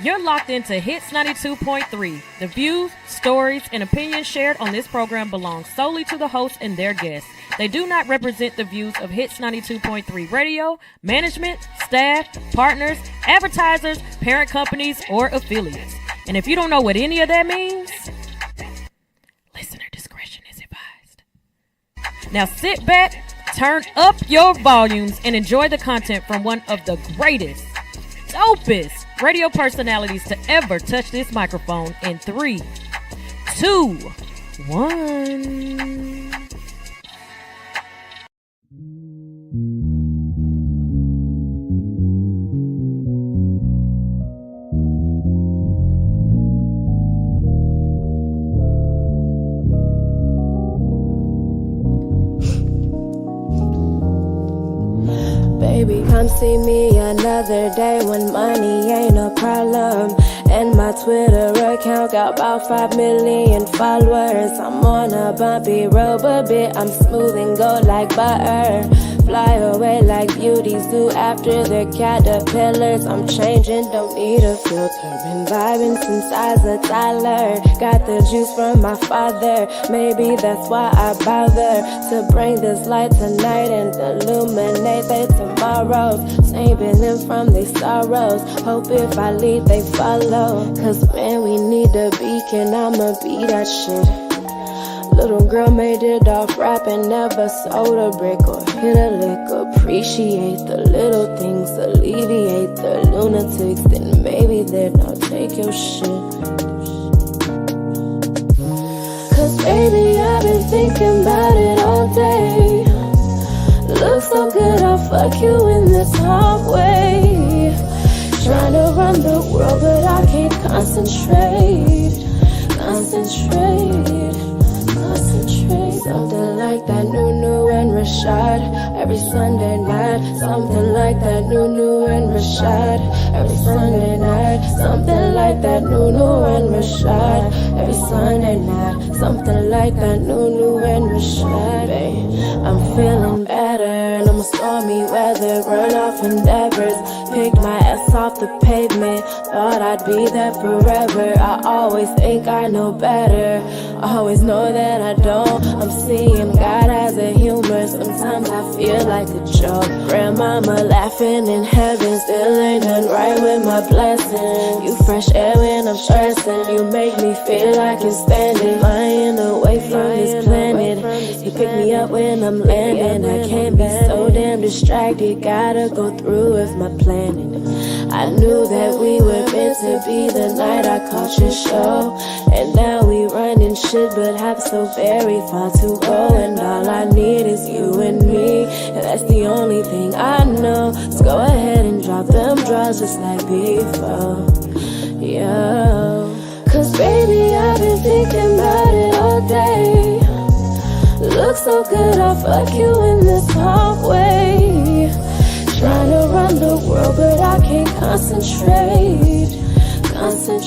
You're locked into Hits 92.3. The views, stories, and opinions shared on this program belong solely to the hosts and their guests. They do not represent the views of Hits 92.3 Radio, management, staff, partners, advertisers, parent companies, or affiliates. And if you don't know what any of that means, listener discretion is advised. Now sit back, turn up your volumes, and enjoy the content from one of the greatest, dopest radio personalities to ever touch this microphone in 3, 2, 1. Baby, come see me another day when money ain't a problem. And my Twitter account got about 5 million followers. I'm on a bumpy road, but bitch, I'm smooth and go like butter. Fly away like beauty zoo after the caterpillars. I'm changing, don't need a filter. Been vibing since I was a toddler. Got the juice from my father. Maybe that's why I bother to bring this light tonight and illuminate their tomorrows. Saving them from their sorrows. Hope if I lead, they follow. Cause man, we need a beacon. I'ma be that shit. Little girl made it off rapping, never sold a brick or hit a lick. Appreciate the little things, alleviate the lunatics. Then maybe then I'll take your shit. Cause baby, I've been thinking about it all day. Looks so good, I'll fuck you in this hallway. Trying to run the world, but I can't concentrate. Something like that Nunu and Rashad every Sunday night. Something like that Nunu and Rashad every Sunday night. Something like that Nunu and Rashad every Sunday night. Something like that Nunu and Rashad. Babe, I'm feeling better and I'm stormy weather. Run off endeavors. Picked my ass off the pavement. Thought I'd be there forever. I always think I know better. I always know that I don't. I'm seeing God as a humor. Sometimes I feel like a joke. Grandmama laughing in heaven. Still ain't nothing right with my blessing. You fresh air when I'm stressing. You make me feel like I'm standing. Flying away from this planet. You pick me up when I'm landing. I can't be so damn distracted. Gotta go through with my planning. I knew that we were meant to be the night I caught your show. And now we running shit but have so very far to go. And all I need is you and me, and that's the only thing I know. So go ahead and drop them draws just like before. Yo, cause baby, I've been thinking about it all day. Looks so good, I'll fuck you in this hallway. Trying to run the world, but I can't concentrate. Something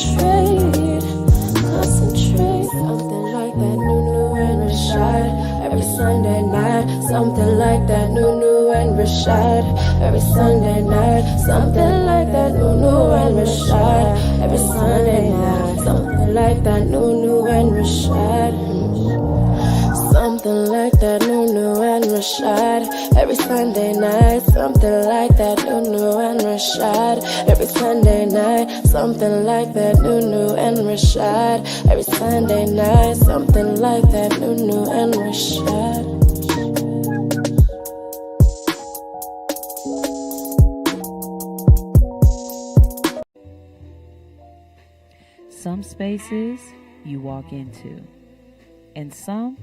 like that Nunu and Rashad every Sunday night. Something like that Nunu and Rashad every Sunday night. Something like that Nunu and Rashad every Sunday night. Something like that Nunu and Rashad. Something like that Nunu and Rashad every Sunday night. Something like that Nunu and Rashad every Sunday night. Something like that Nunu and Rashad every Sunday night. Something like that Nunu and Rashad. Some spaces you walk into, and some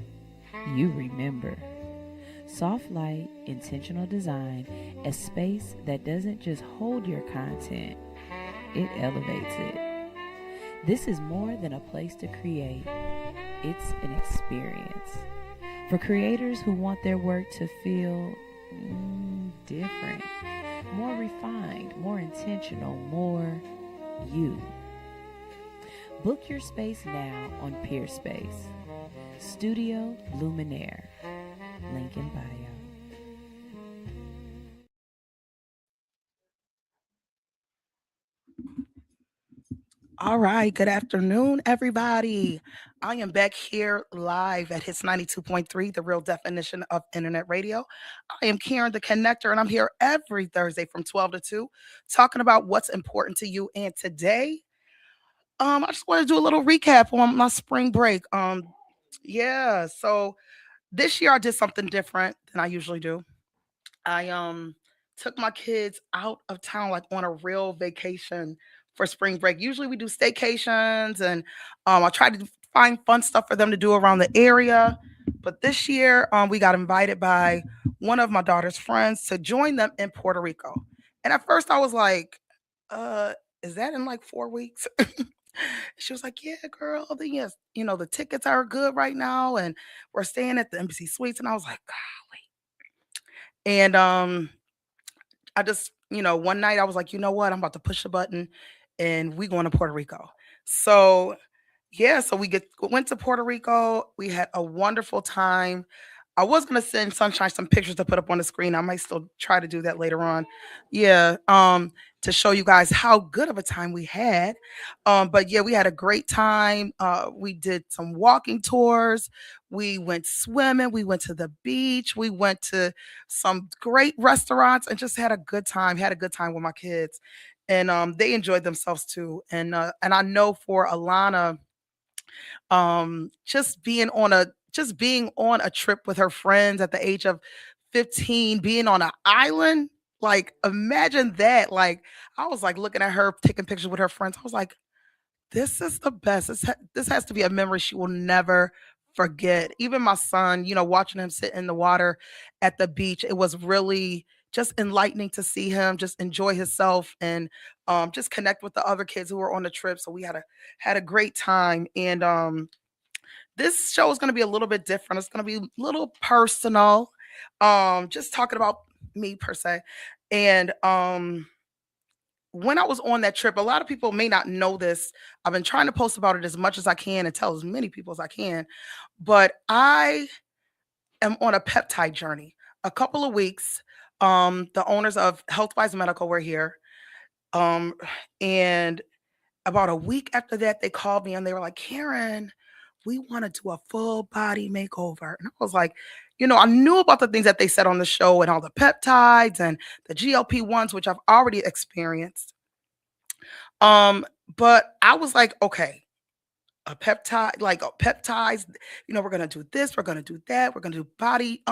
you remember. Soft light, intentional design, a space that doesn't just hold your content, it elevates it. This is more than a place to create, it's an experience. For creators who want their work to feel different, more refined, more intentional, more you. Book your space now on Peerspace. Studio Luminaire. Link in bio. All right, good afternoon, everybody. I am back here live at Hits 92.3, the real definition of internet radio. I am Karen the Connector, and I'm here every Thursday from 12 to 2 talking about what's important to you. And today, I just want to do a little recap on my spring break. So this year I did something different than I usually do. I took my kids out of town like on a real vacation for spring break. Usually we do staycations and I try to find fun stuff for them to do around the area. But this year we got invited by one of my daughter's friends to join them in Puerto Rico. And at first I was like, uh, is that in like 4 weeks? She was like, "Yeah, girl, yes, the tickets are good right now, and we're staying at the Embassy Suites." And I was like, and I just, one night I was like, you know what? I'm about to push a button and we going to Puerto Rico. So yeah, so went to Puerto Rico. We had a wonderful time. I was gonna send Sunshine some pictures to put up on the screen. I might still try to do that later on. Yeah, to show you guys how good of a time we had. But yeah, we had a great time. We did some walking tours. We went swimming. We went to the beach. We went to some great restaurants and just had a good time. Had a good time with my kids, and they enjoyed themselves too. And I know for Alana, just being on a trip with her friends at the age of 15, being on an island, like imagine that. Like I was like looking at her taking pictures with her friends. I was like, this is the best. This has to be a memory she will never forget. Even my son, watching him sit in the water at the beach, it was really just enlightening to see him just enjoy himself and just connect with the other kids who were on the trip. So we had a great time. And this show is going to be a little bit different. It's going to be a little personal. Just talking about me per se. And when I was on that trip, a lot of people may not know this. I've been trying to post about it as much as I can and tell as many people as I can. But I am on a peptide journey. A couple of weeks, the owners of Healthwise Medical were here. Um, and about a week after that, they called me and they were like, Karen, we want to do a full body makeover. And I was like, I knew about the things that they said on the show and all the peptides and the GLP-1s, which I've already experienced. But I was like, okay, a peptide, like peptides, we're gonna do this, we're gonna do that, we're gonna do body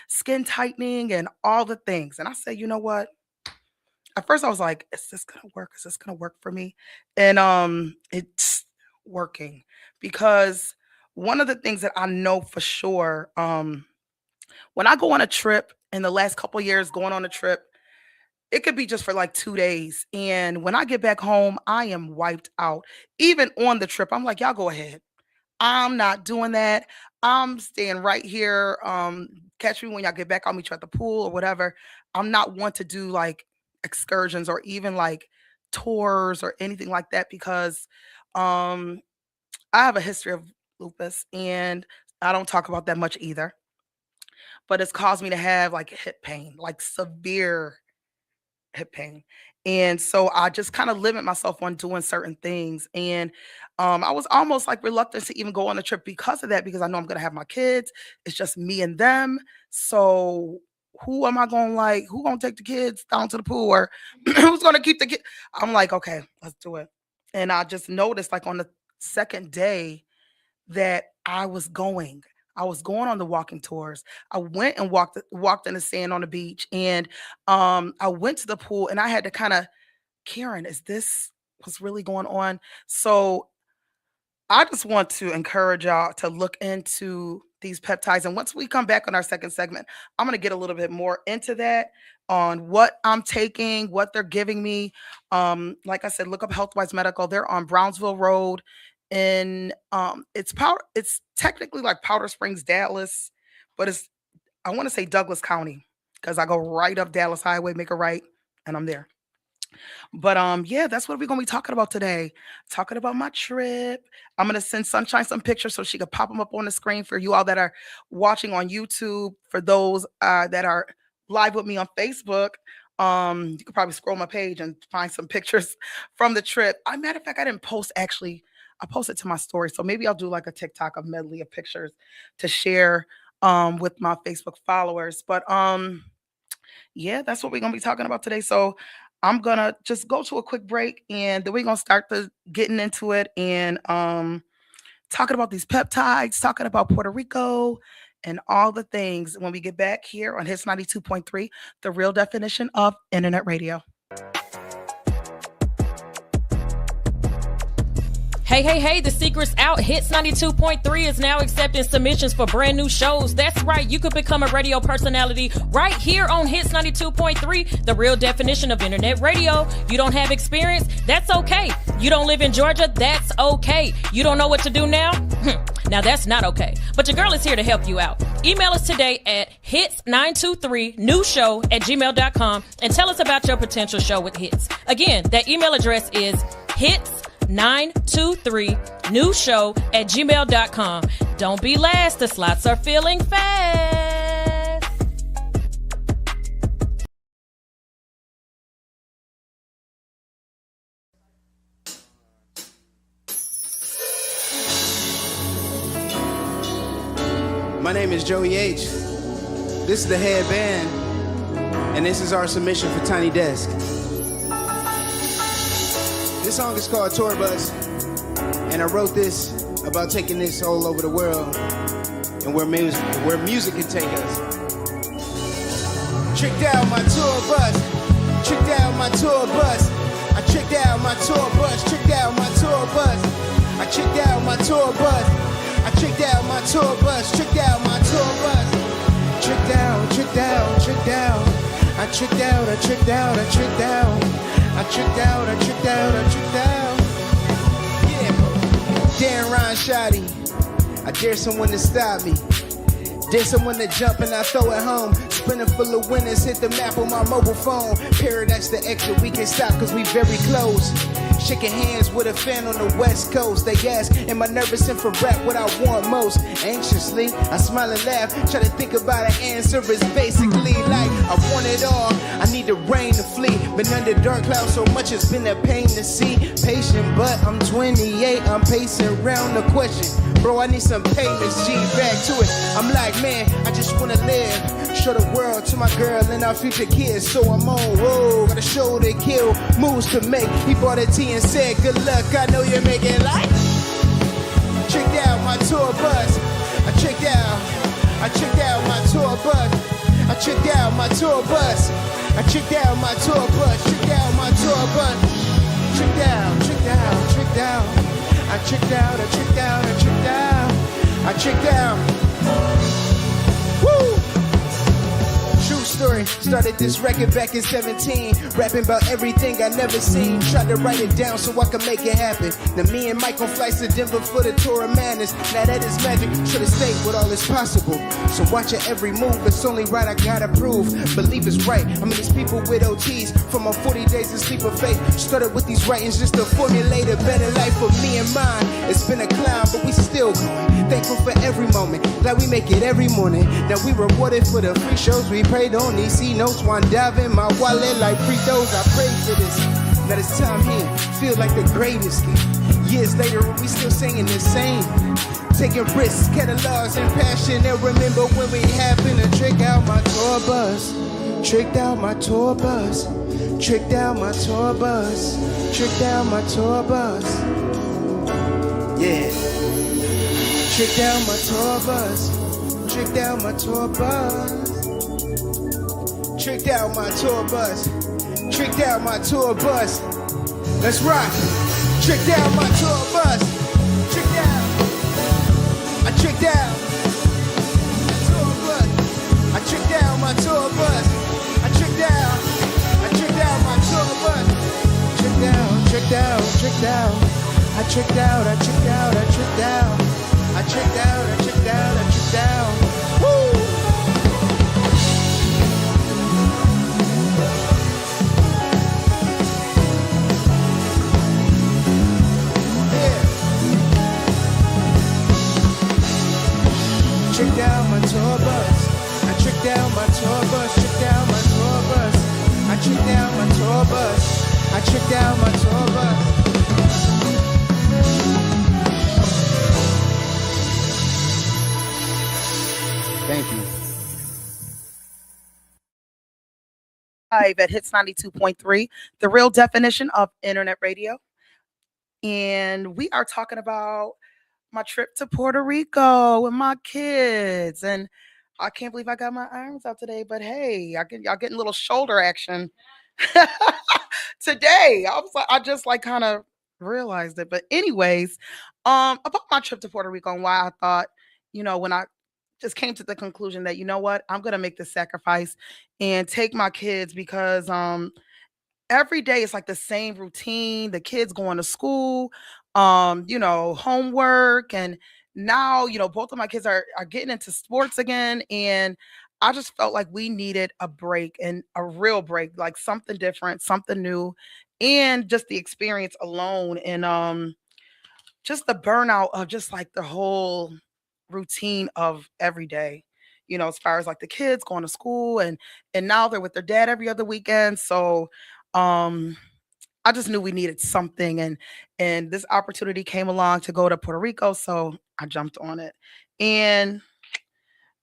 skin tightening and all the things. And I said, you know what? At first I was like, is this gonna work? Is this gonna work for me? And it's working because one of the things that I know for sure, when I go on a trip in the last couple years going on a trip, it could be just for like 2 days. And when I get back home, I am wiped out. Even on the trip, I'm like, y'all go ahead. I'm not doing that. I'm staying right here. Catch me when y'all get back. I'll meet you at the pool or whatever. I'm not one to do like excursions or even like tours or anything like that because um I have a history of lupus and I don't talk about that much either. But it's caused me to have like hip pain, like severe hip pain. And so I just kind of limit myself on doing certain things. And I was almost like reluctant to even go on a trip because of that, because I know I'm going to have my kids. It's just me and them. So who am I going to like? Who going to take the kids down to the pool or who's going to keep the kid? I'm like, okay, let's do it. And I just noticed like on the second day that I was going on the walking tours. I went and walked in the sand on the beach, and I went to the pool, and I had to kind of, Karen, is this what's really going on? So I just want to encourage y'all to look into these peptides. And once we come back on our second segment, I'm going to get a little bit more into that on what I'm taking, what they're giving me. Like I said, look up Healthwise Medical. They're on Brownsville Road in it's technically like Powder Springs, Dallas, but it's I want to say Douglas County because I go right up Dallas Highway, make a right, and I'm there. But yeah, that's what we're gonna be talking about today. Talking about my trip. I'm gonna send Sunshine some pictures so she could pop them up on the screen for you all that are watching on YouTube. For those that are live with me on Facebook, You could probably scroll my page and find some pictures from the trip. Matter of fact, I didn't post actually. I posted to my story, so maybe I'll do like a TikTok, a medley of pictures to share with my Facebook followers. But yeah, that's what we're gonna be talking about today. So I'm gonna just go to a quick break, and then we're gonna start getting into it and talking about these peptides, talking about Puerto Rico, and all the things when we get back here on Hits 92.3, the real definition of internet radio. Hey, the secret's out. Hits 92.3 is now accepting submissions for brand new shows. That's right, you could become a radio personality right here on Hits 92.3, the real definition of internet radio. You don't have experience? That's okay. You don't live in Georgia? That's okay. You don't know what to do now? Now that's not okay. But your girl is here to help you out. Email us today at hits923newshow@gmail.com and tell us about your potential show with Hits. Again, that email address is hits923newshow@gmail.com. Don't be last. The slots are filling fast. My name is Joey H. This is the headband, and this is our submission for Tiny Desk. This song is called Tour Bus, and I wrote this about taking this all over the world and where music can take us. Tricked out my tour bus, tricked out my tour bus. I tricked out my tour bus, tricked out my tour bus. I tricked out my tour bus. I tricked out my tour bus, tricked out my tour bus. Tricked out, tricked out, tricked out. I tricked out, I tricked out, I tricked out. I tricked out, I tricked out, I tricked out. Yeah. Darren Ron Shoddy. I dare someone to stop me. Dare someone to jump and I throw it home. Spinning full of winners, hit the map on my mobile phone. Paradise the extra, we can stop cause we very close. Shaking hands with a fan on the west coast. They ask, am I nervous and for rap what I want most? Anxiously, I smile and laugh. Try to think about an answer. It's basically like, I want it all. I need the rain to flee. Been under dark clouds so much it's been a pain to see. Patient, but I'm 28. I'm pacing around the question. Bro, I need some payments, G, back to it. I'm like, man, I just wanna live. Show the world to my girl and our future kids. So I'm on road, got a show to kill, moves to make. He bought a tea and said, good luck, I know you're making life. Tricked out my tour bus. I tricked out my tour bus. I tricked out my tour bus. I tricked out my tour bus. Tricked out my tour bus. Tricked out, tricked out, tricked out. I tricked out, I tricked out, I tricked out. I tricked out. Woo! True story, started this record back in 17. Rapping about everything I never seen. Tried to write it down so I could make it happen. Now me and Mike on flights to Denver for the tour of madness. Now that is magic, should've stayed with all is possible. So watch your every move, it's only right I gotta prove. Believe it's right, I mean these people with OTs. From my 40 days of sleep of faith. Started with these writings just to formulate a better life for me and mine. It's been a climb, but we still going. Thankful for every moment, glad we make it every morning. Now we rewarded for the free shows we prayed on. These C notes, one dive in my wallet like free throws. I prayed for this. Now this time here, feel like the greatest thing. Years later, we still singing the same. Taking risks, catalogs and passion. And remember when we happened to trick out my tour bus. Tricked out my tour bus. Tricked out my tour bus. Tricked out my tour bus. Yeah. Tricked out my tour bus. Tricked out my tour bus. Tricked out my tour bus. Tricked out my tour bus. Let's rock. Tricked out my tour bus. Tricked out. I tricked out. Tour bus. I tricked out my tour bus. I tricked out. I tricked out my tour bus. Tricked out. Tricked out. Tricked out. I tricked out. I tricked out. I tricked out. I tricked out. I tricked out. I tricked out. Woo! Tricked out my tour bus. I tricked out my tour bus. Tricked out my tour bus. I tricked out my tour bus. I tricked out my tour bus. Thank you. Live at Hits 92.3, the real definition of internet radio. And we are talking about my trip to Puerto Rico with my kids. And I can't believe I got my arms out today, but hey, y'all getting a little shoulder action today. I just like kind of realized it. But anyways, about my trip to Puerto Rico and why I thought, when I just came to the conclusion that, you know what, I'm gonna make this sacrifice and take my kids because every day it's like the same routine, the kids going to school, homework, and now, both of my kids are getting into sports again, and I just felt like we needed a break, and a real break, like something different, something new, and just the experience alone, and just the burnout of just like the whole routine of every day. As far as like the kids going to school, and now they're with their dad every other weekend. So um I just knew we needed something, and this opportunity came along to go to Puerto Rico, so I jumped on it. And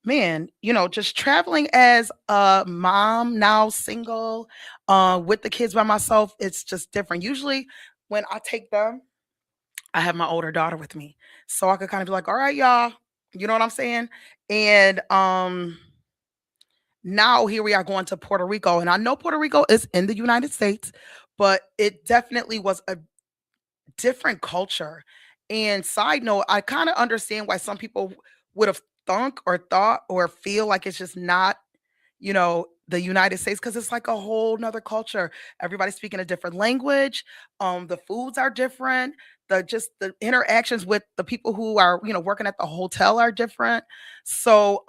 man, just traveling as a mom now, single, with the kids by myself, it's just different. Usually when I take them, I have my older daughter with me. So I could kind of be like, all right, y'all, you know what I'm saying? And now here we are going to Puerto Rico. And I know Puerto Rico is in the United States, but it definitely was a different culture. And side note, I kind of understand why some people would have thunk or thought or feel like it's just not, the United States, because it's like a whole nother culture. Everybody's speaking a different language. The foods are different. The interactions with the people who are, working at the hotel are different. So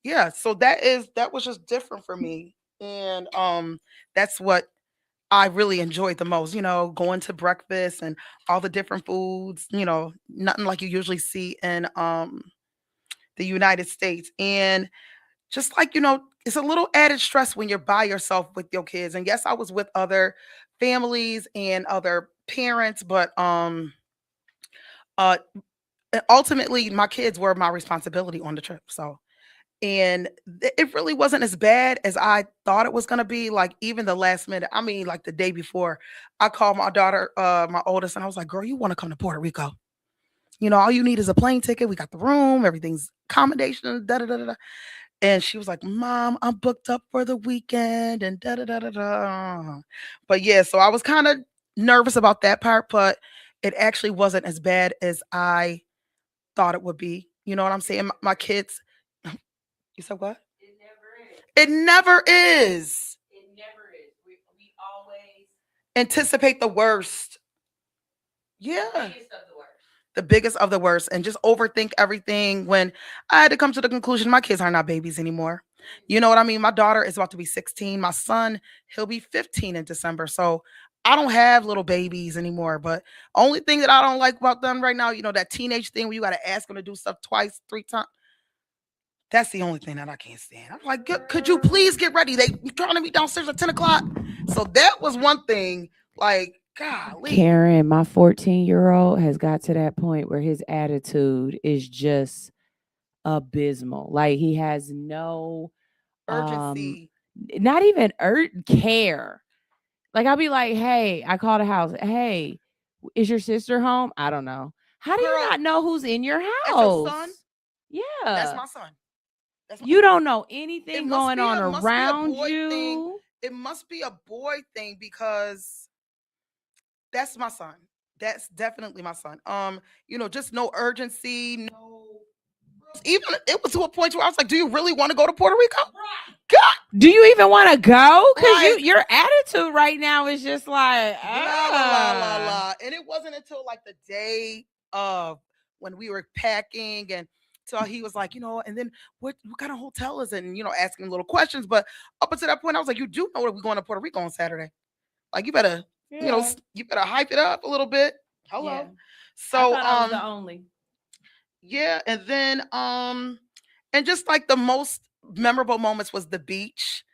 yeah, so that was just different for me. And that's what I really enjoyed the most, going to breakfast and all the different foods, nothing like you usually see in the United States. And just like, it's a little added stress when you're by yourself with your kids. And yes, I was with other families and other parents, but uh ultimately my kids were my responsibility on the trip. So and it really wasn't as bad as I thought it was gonna be. Like even the last minute, I mean, like the day before, I called my daughter, my oldest, and I was like, "Girl, you want to come to Puerto Rico? All you need is a plane ticket. We got the room, everything's accommodation, da da da da." Da." And she was like, "Mom, I'm booked up for the weekend," and da da da da da. But yeah, so I was kind of nervous about that part, but it actually wasn't as bad as I thought it would be. You know what I'm saying? My kids. You said what? It never is. It never is. It never is. We always Anticipate the worst. Yeah. biggest of the worst. The biggest of the worst, and just overthink everything when I had to come to the conclusion my kids are not babies anymore. You know what I mean? My daughter is about to be 16. My son, he'll be 15 in December. So I don't have little babies anymore. But only thing that I don't like about them right now, that teenage thing where you got to ask them to do stuff twice, three times. That's the only thing that I can't stand. I'm like, could you please get ready? They trying to meet downstairs at 10 o'clock. So that was one thing. Like, golly. Karen, my 14-year-old has got to that point where his attitude is just abysmal. Like he has no Urgency. not even care. Like I'll be like, "Hey, I call the house. Hey, is your sister home? I don't know. How do Girl, you not know who's in your that's house? your son? Yeah, That's my son. That's my you son. don't know It anything must going be on a must be a around boy thing. you. It must be a boy thing because that's my son. That's definitely my son. Just no urgency, no. Even it was to a point where I was like, "Do you really want to go to Puerto Rico?" God, Do you even want to go? Because Like- your attitude right now is just like, la la la la la. And it wasn't until like the day of when we were packing, and so he was like, and then what kind of hotel is it? And asking little questions. But up until that point, I was like, you do know that we're going to Puerto Rico on Saturday. Like you better, you better hype it up a little bit. Hello. Yeah. So I was the only. yeah, and then and just like the most memorable moments was the beach.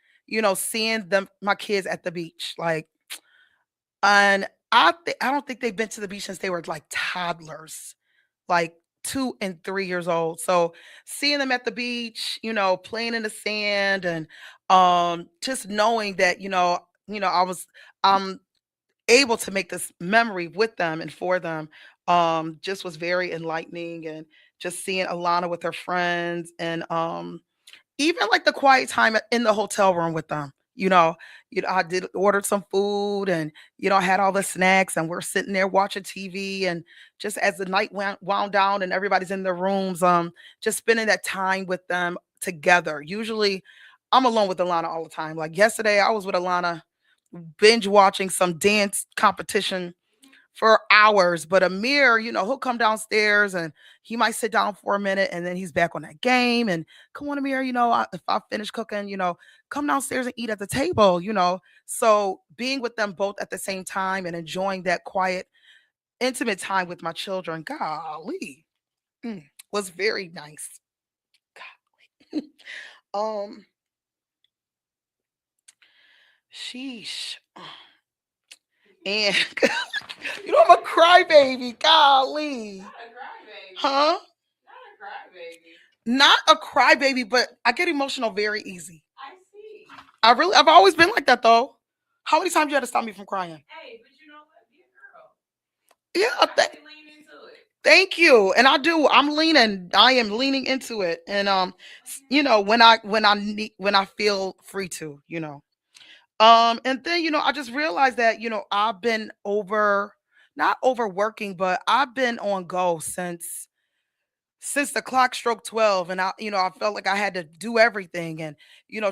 seeing my kids at the beach, like, and I don't think they've been to the beach since they were like toddlers, like 2 and 3 years old. So seeing them at the beach, playing in the sand, and just knowing that, I was um able to make this memory with them and for them, just was very enlightening. And just seeing Alana with her friends, and even like the quiet time in the hotel room with them. I did ordered some food, and had all the snacks, and we're sitting there watching TV, and just as the night wound down and everybody's in their rooms, just spending that time with them together. Usually, I'm alone with Alana all the time. Like yesterday, I was with Alana binge watching some dance competition for hours. But Amir, he'll come downstairs and he might sit down for a minute, and then he's back on that game. And come on, Amir, if I finish cooking, come downstairs and eat at the table. So being with them both at the same time and enjoying that quiet, intimate time with my children, golly, was very nice. Golly. um, sheesh. And I'm a crybaby. Golly. Huh? Not a crybaby, but I get emotional very easy. I see. I've always been like that though. How many times you had to stop me from crying? Hey, but you know what? Be a girl. Yeah, I can lean into it. thank you. And I do. I am leaning into it. And when I feel free to. And then, I just realized that, I've been not overworking, but I've been on go since the clock struck 12. And I felt like I had to do everything, and,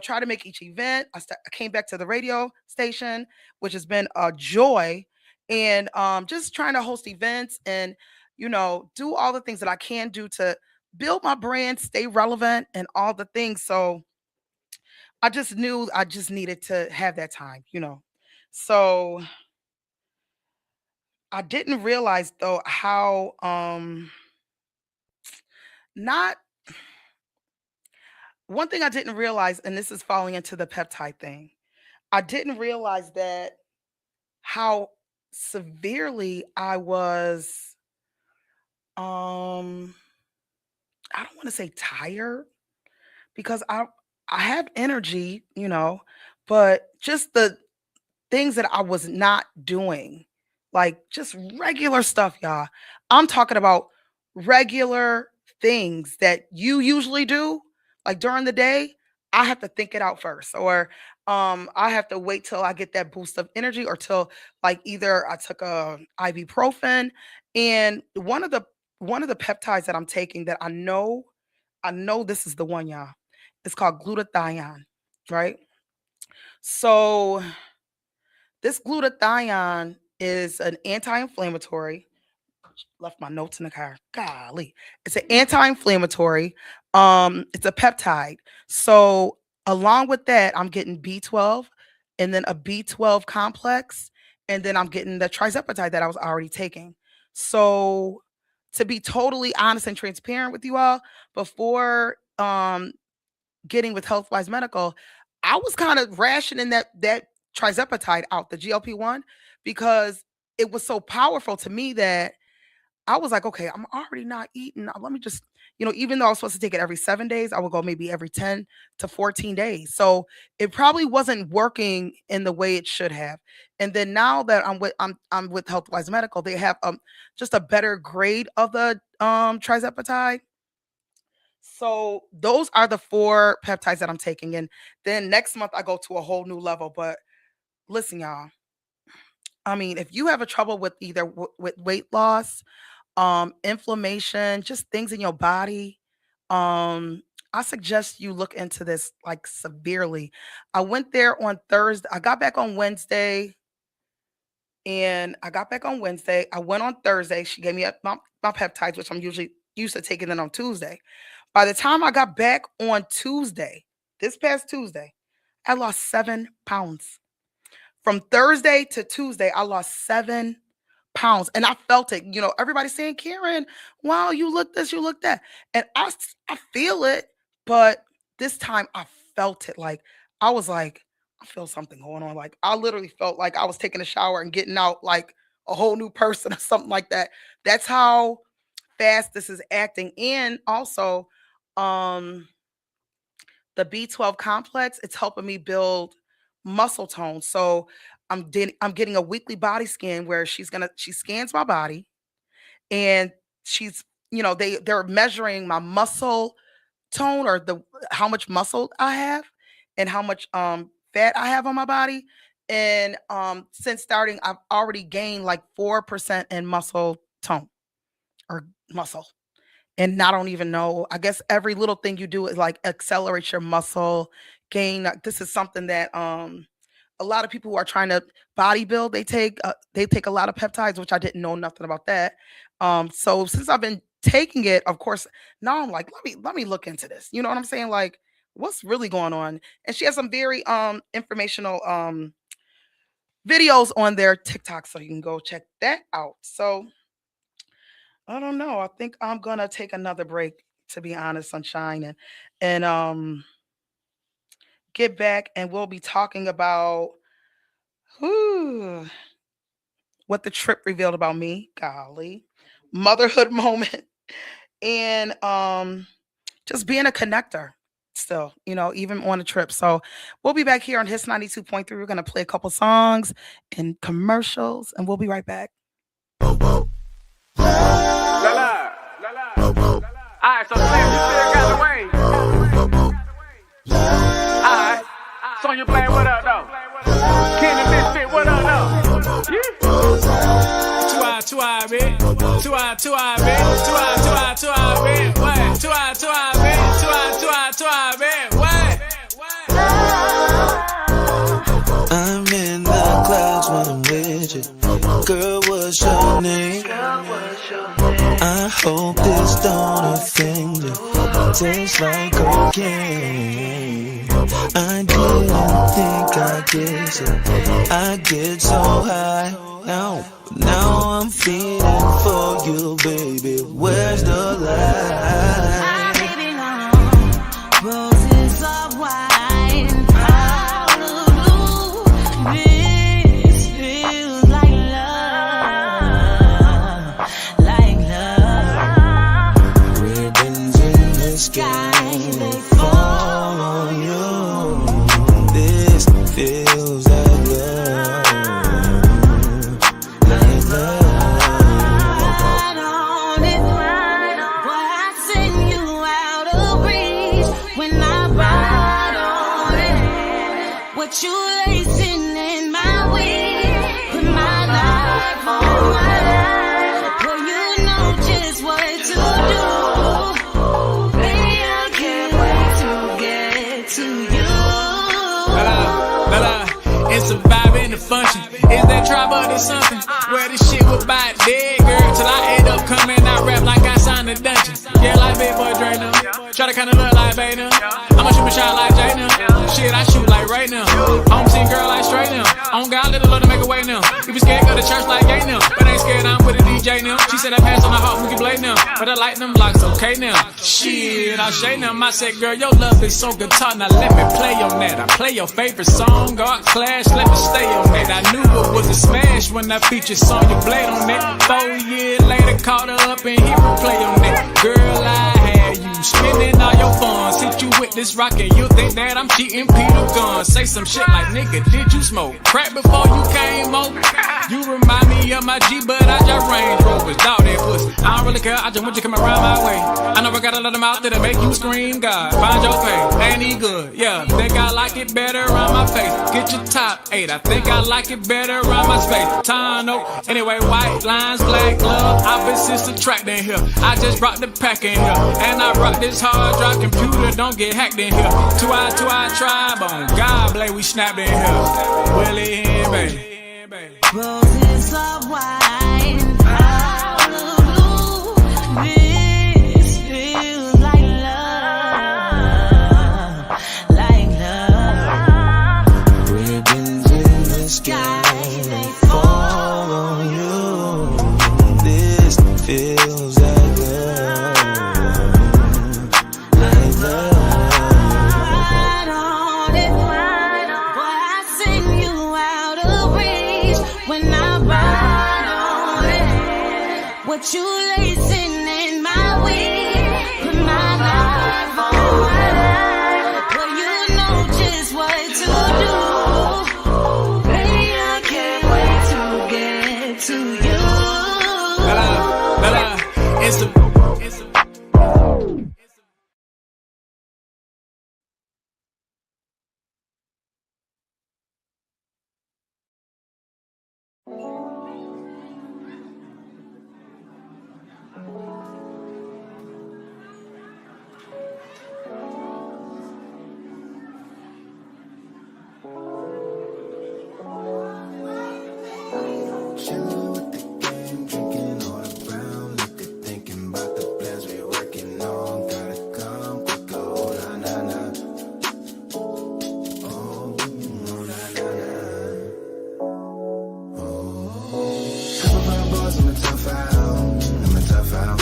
try to make each event. I came back to the radio station, which has been a joy, and just trying to host events, and, do all the things that I can do to build my brand, stay relevant, and all the things. So I just knew I just needed to have that time. So I didn't realize though how not one thing I didn't realize, and this is falling into the peptide thing. I didn't realize that how severely I was um I don't want to say tired, because I have energy, but just the things that I was not doing, like just regular stuff, y'all. I'm talking about regular things that you usually do, like during the day. I have to think it out first, or I have to wait till I get that boost of energy, or till like either I took a ibuprofen, and one of the peptides that I'm taking that I know this is the one, y'all. It's called glutathione, right? So this glutathione is an anti-inflammatory. Left my notes in the car. Golly. It's an anti-inflammatory. It's a peptide. So along with that, I'm getting B12, and then a B12 complex, and then I'm getting the trizepatide that I was already taking. So to be totally honest and transparent with you all, before getting with Healthwise Medical, I was kind of rationing that trizepatide out, the GLP-1, because it was so powerful to me that I was like, okay, I'm already not eating. Let me just, even though I was supposed to take it every 7 days, I would go maybe every 10 to 14 days. So it probably wasn't working in the way it should have. And then now that I'm with Healthwise Medical, they have just a better grade of the trizepatide. So those are the 4 peptides that I'm taking. And then next month I go to a whole new level. But listen, y'all, I mean, if you have a trouble with either with weight loss, inflammation, just things in your body, I suggest you look into this like severely. I went there on Thursday. I got back on Wednesday, and I got back on Wednesday. I went on Thursday. She gave me my peptides, which I'm usually used to taking them on Tuesday. By the time I got back on Tuesday, this past Tuesday, I lost 7 pounds. From Thursday to Tuesday, I lost 7 pounds, and I felt it. Everybody's saying, Karen, wow, you look this, you look that. And I feel it, but this time I felt it. Like I was like, I feel something going on. Like I literally felt like I was taking a shower and getting out like a whole new person or something like that. That's how fast this is acting. And also, um, the B12 complex, it's helping me build muscle tone. So I'm getting a weekly body scan where she scans my body and she's they're measuring my muscle tone or the how much muscle I have and how much fat I have on my body. And since starting, I've already gained like 4% in muscle tone or muscle. And I don't even know. I guess every little thing you do is like accelerate your muscle gain. This is something that a lot of people who are trying to bodybuild, they take a lot of peptides, which I didn't know nothing about that. So since I've been taking it, of course, now I'm like, let me look into this. You know what I'm saying? Like, what's really going on? And she has some very informational videos on their TikTok, so you can go check that out. So I don't know. I think I'm gonna take another break, to be honest, Sunshine, and get back, and we'll be talking about whew, what the trip revealed about me. Golly, motherhood moment, and just being a connector. Still, even on a trip. So we'll be back here on Hits 92.3. We're gonna play a couple songs and commercials, and we'll be right back. Alright, so Slim, you still got the way. Alright, so you playing what up though? Kenny Misfit, what up though? Yeah. 2 hour, man. 2 hour, man. 2 hour, man. What? 2 hour, man. 2 hour, man. What? I'm in the clouds when I'm with you. Girl, what's your name? I hope this don't offend you. Tastes like cocaine. I didn't think I'd get it. I get so high. Now I'm feeling for you, baby. Where's the lie? Roses of wine, Honolulu. This feels like love. Ribbons in the sky, they fall on you. This feels like love. What you lacing in my way, put my life on my life. Well, you know just what to do. Baby, I can't wait to get to you. It's a vibe and a function. Is that trouble or something? Where this shit was by dead, girl, till I end up coming out rap like I signed a dungeon. Yeah, like Big Boy Dre now. Try to kinda look like Bay now. I'ma shoot my shot like Jay now. Shit, I shoot like right now. Home team girl like straight now. On God, little love to make a way now. If you scared, go to church like gay now. But ain't scared, I'm with a DJ now. She said I passed on the heart, we can blade now. But I like them blocks, okay now. Shit, I shade them. I said, girl, your love is so guitar. Now let me play on that. I play your favorite song, God Clash, let me stay on that. I knew it was a smash when I featured Sonya Blade on that. 4 years later, caught her up and hit replay on that. Girl, I had you spending all your funds. Hit you with this rock and you think that I'm cheating Peter Gunn. Say some shit like, nigga, did you smoke crack before you came over? You remind me of my G, but I just Range Rovers. Dog that pussy, I don't really care, I just want you to come around my way. I know I got a lot of mouth that'll make you scream, God, find your face, ain't he good? Yeah, think I like it better around my face. Get your top 8, I think I like it better around my space. Tano, anyway, white lines, black glove, opposites attracting here. I just brought the pack in here, and I rock this hard drive computer, don't get hacked in here. 2 eye tribe on God, Blade, we snapped in here. Willie and baby. Roses of wine, Honolulu. This feels like love, like love. Ribbons in the sky, they fall on you. This feels like love, like love. Right on it, What you lacing in my way? Put my life on my life. Well, you know just what to do. Baby, I can't wait to get to you. It's the Chillin' with the gang, drinking all the brown liquor, thinking about the plans we're working on. Gotta come quick, oh na na na. Oh na na na. Oh. Couple of bars, I'm a tough out. I'm a tough out.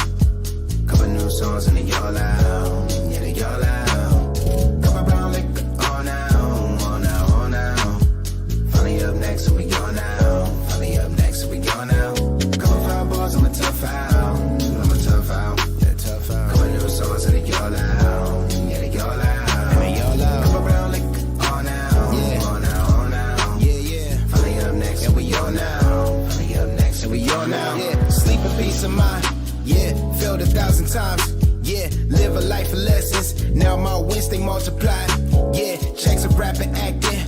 Couple new songs and they all out. Yeah, they all out. Couple brown liquor, all now, all now, all now. Finally up next, so we go now. Finally up next, so we go now. Couple five bars, I'm a tough out. I'm a tough out. Yeah, tough out. Couple new songs and they all out. Yeah, they all out. And they all out. Couple brown liquor, all now. Yeah, all now, all now. Yeah, yeah. Finally up next, and we all now. Finally up next, and we all now. Yeah, sleep in peace of mind. Yeah, failed 1,000 times. Yeah, live a life of lessons. Now my wins they multiply. Yeah, checks are rapping, acting.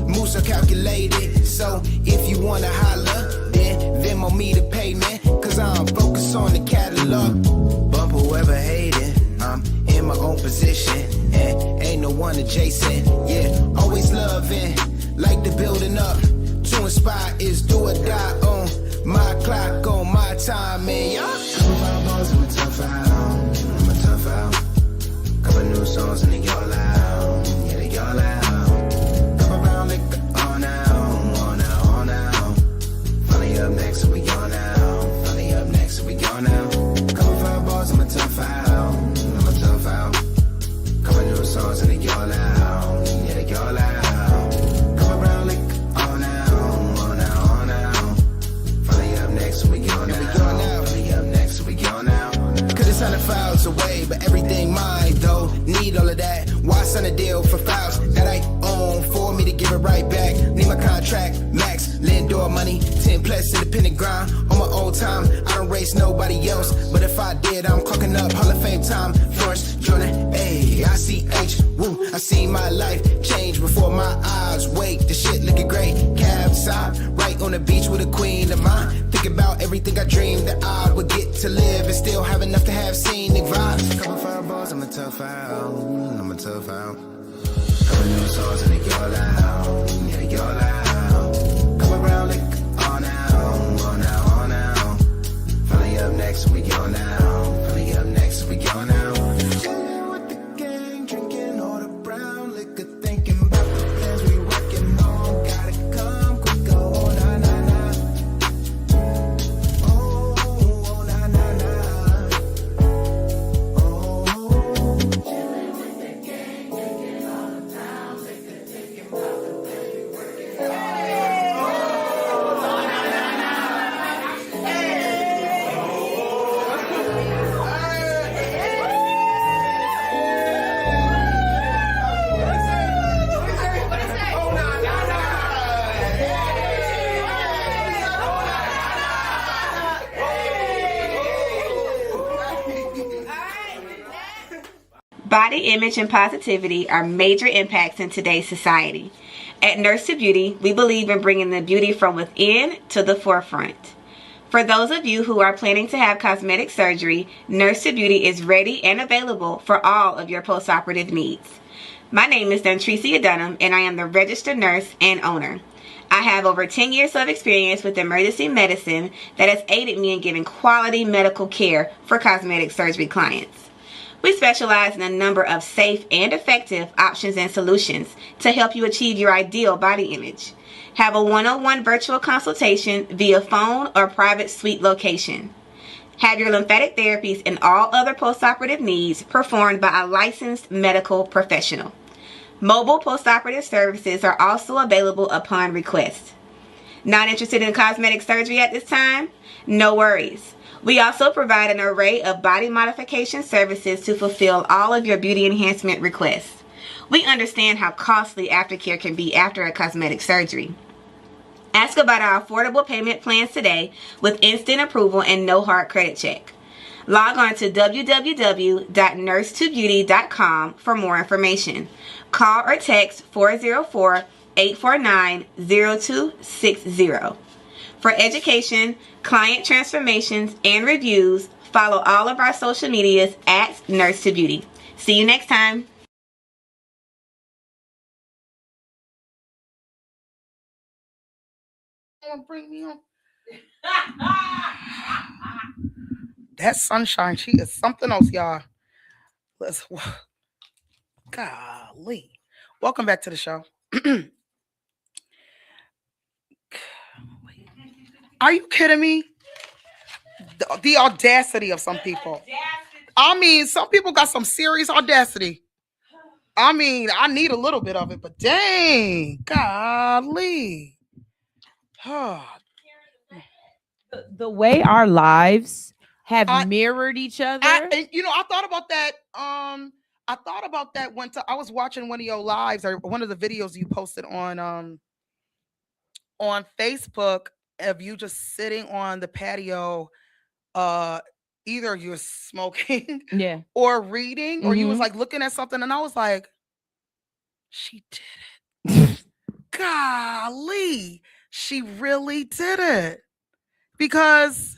Moves are calculated. So if you wanna holler, then Venmo me the payment. Cause I'm focused on the catalog. Bump whoever hating. I'm in my own position. And ain't no one adjacent. Yeah, always loving. Like the building up. To inspire is do or die on my clock, on my time, man. Y'all couple my balls, I'm a tough out. I'm a tough out. Couple new songs and they all out. Yeah, they all out. Couple brown liquor, all now, all now, all now. Finally up next, so we go now. Finally up next, so we go now. Couple five balls, I'm a tough out. I'm a tough out. Couple new songs and they all out. Yeah, they all out. Couple brown liquor, all now, all now, all now. Finally up next, so we go now. Finally up next, so we go now. Could have signed the files away, but everything mine though. Need all of that. Why sign a deal for files that I own for me to give it right back? Need my contract, max, Lindor money, 10 plus independent grind. On my own time, I don't race nobody else. But if I did, I'm clocking up Hall of Fame time. Florence, Jordan, A-I-C-H, woo. I see my life change before my eyes. Wait, the shit looking great. Cab side, right on the beach with a queen of mine. Think about everything I dreamed that I would get to live and still have enough to have scenic vibes. Couple fireballs, I'm a tough out. I'm a tough out. Couple new songs and they all out. Yeah, they all out. Couple brown liquor, all now, all now, all now. Finally up next, we go now. Finally up next, we go now. Chillin' with the gang, drinking all the brown liquor, thinking about the plans we working on. Gotta come quick, oh na na na. Oh na na na. Oh. Chillin' with the gang, drinking all the brown liquor, thinking about the plans we working on. Body image and positivity are major impacts in today's society. At Nurse to Beauty, we believe in bringing the beauty from within to the forefront. For those of you who are planning to have cosmetic surgery, Nurse to Beauty is ready and available for all of your postoperative needs. My name is Dontricia Dunham, and I am the registered nurse and owner. I have over 10 years of experience with emergency medicine that has aided me in giving quality medical care for cosmetic surgery clients. We specialize in a number of safe and effective options and solutions to help you achieve your ideal body image. Have a one-on-one virtual consultation via phone or private suite location. Have your lymphatic therapies and all other postoperative needs performed by a licensed medical professional. Mobile postoperative services are also available upon request. Not interested in cosmetic surgery at this time? No worries. We also provide an array of body modification services to fulfill all of your beauty enhancement requests. We understand how costly aftercare can be after a cosmetic surgery. Ask about our affordable payment plans today with instant approval and no hard credit check. Log on to www.nurse2beauty.com for more information. Call or text 404-849-0260. For education, client transformations, and reviews, follow all of our social medias at Nurse2Beauty. See you next time. Bring me on. That Sunshine, she is something else, y'all. Let's golly. Welcome back to the show. Are you kidding me? The audacity of some people. I mean, some people got some serious audacity. I mean, I need a little bit of it, but dang, golly. The way our lives have mirrored each other. I thought about that. I thought about that one time. I was watching one of your lives or one of the videos you posted on Facebook of you just sitting on the patio. Either you're smoking, or reading, or you was like looking at something, and I was like, she did it. Golly, she really did it. Because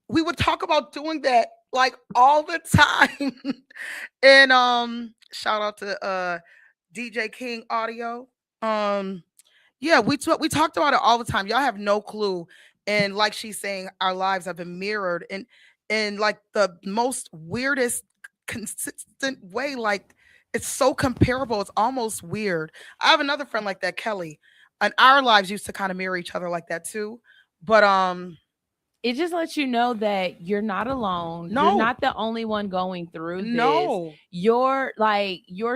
we would talk about doing that like all the time. And shout out to DJ King Audio. Yeah, we talked about it all the time. Y'all have no clue. And like she's saying, our lives have been mirrored in like the most weirdest consistent way. Like it's so comparable. It's almost weird. I have another friend like that, Kelly, and our lives used to kind of mirror each other like that too. But it just lets you know that you're not alone. No. You're not the only one going through this. No. Your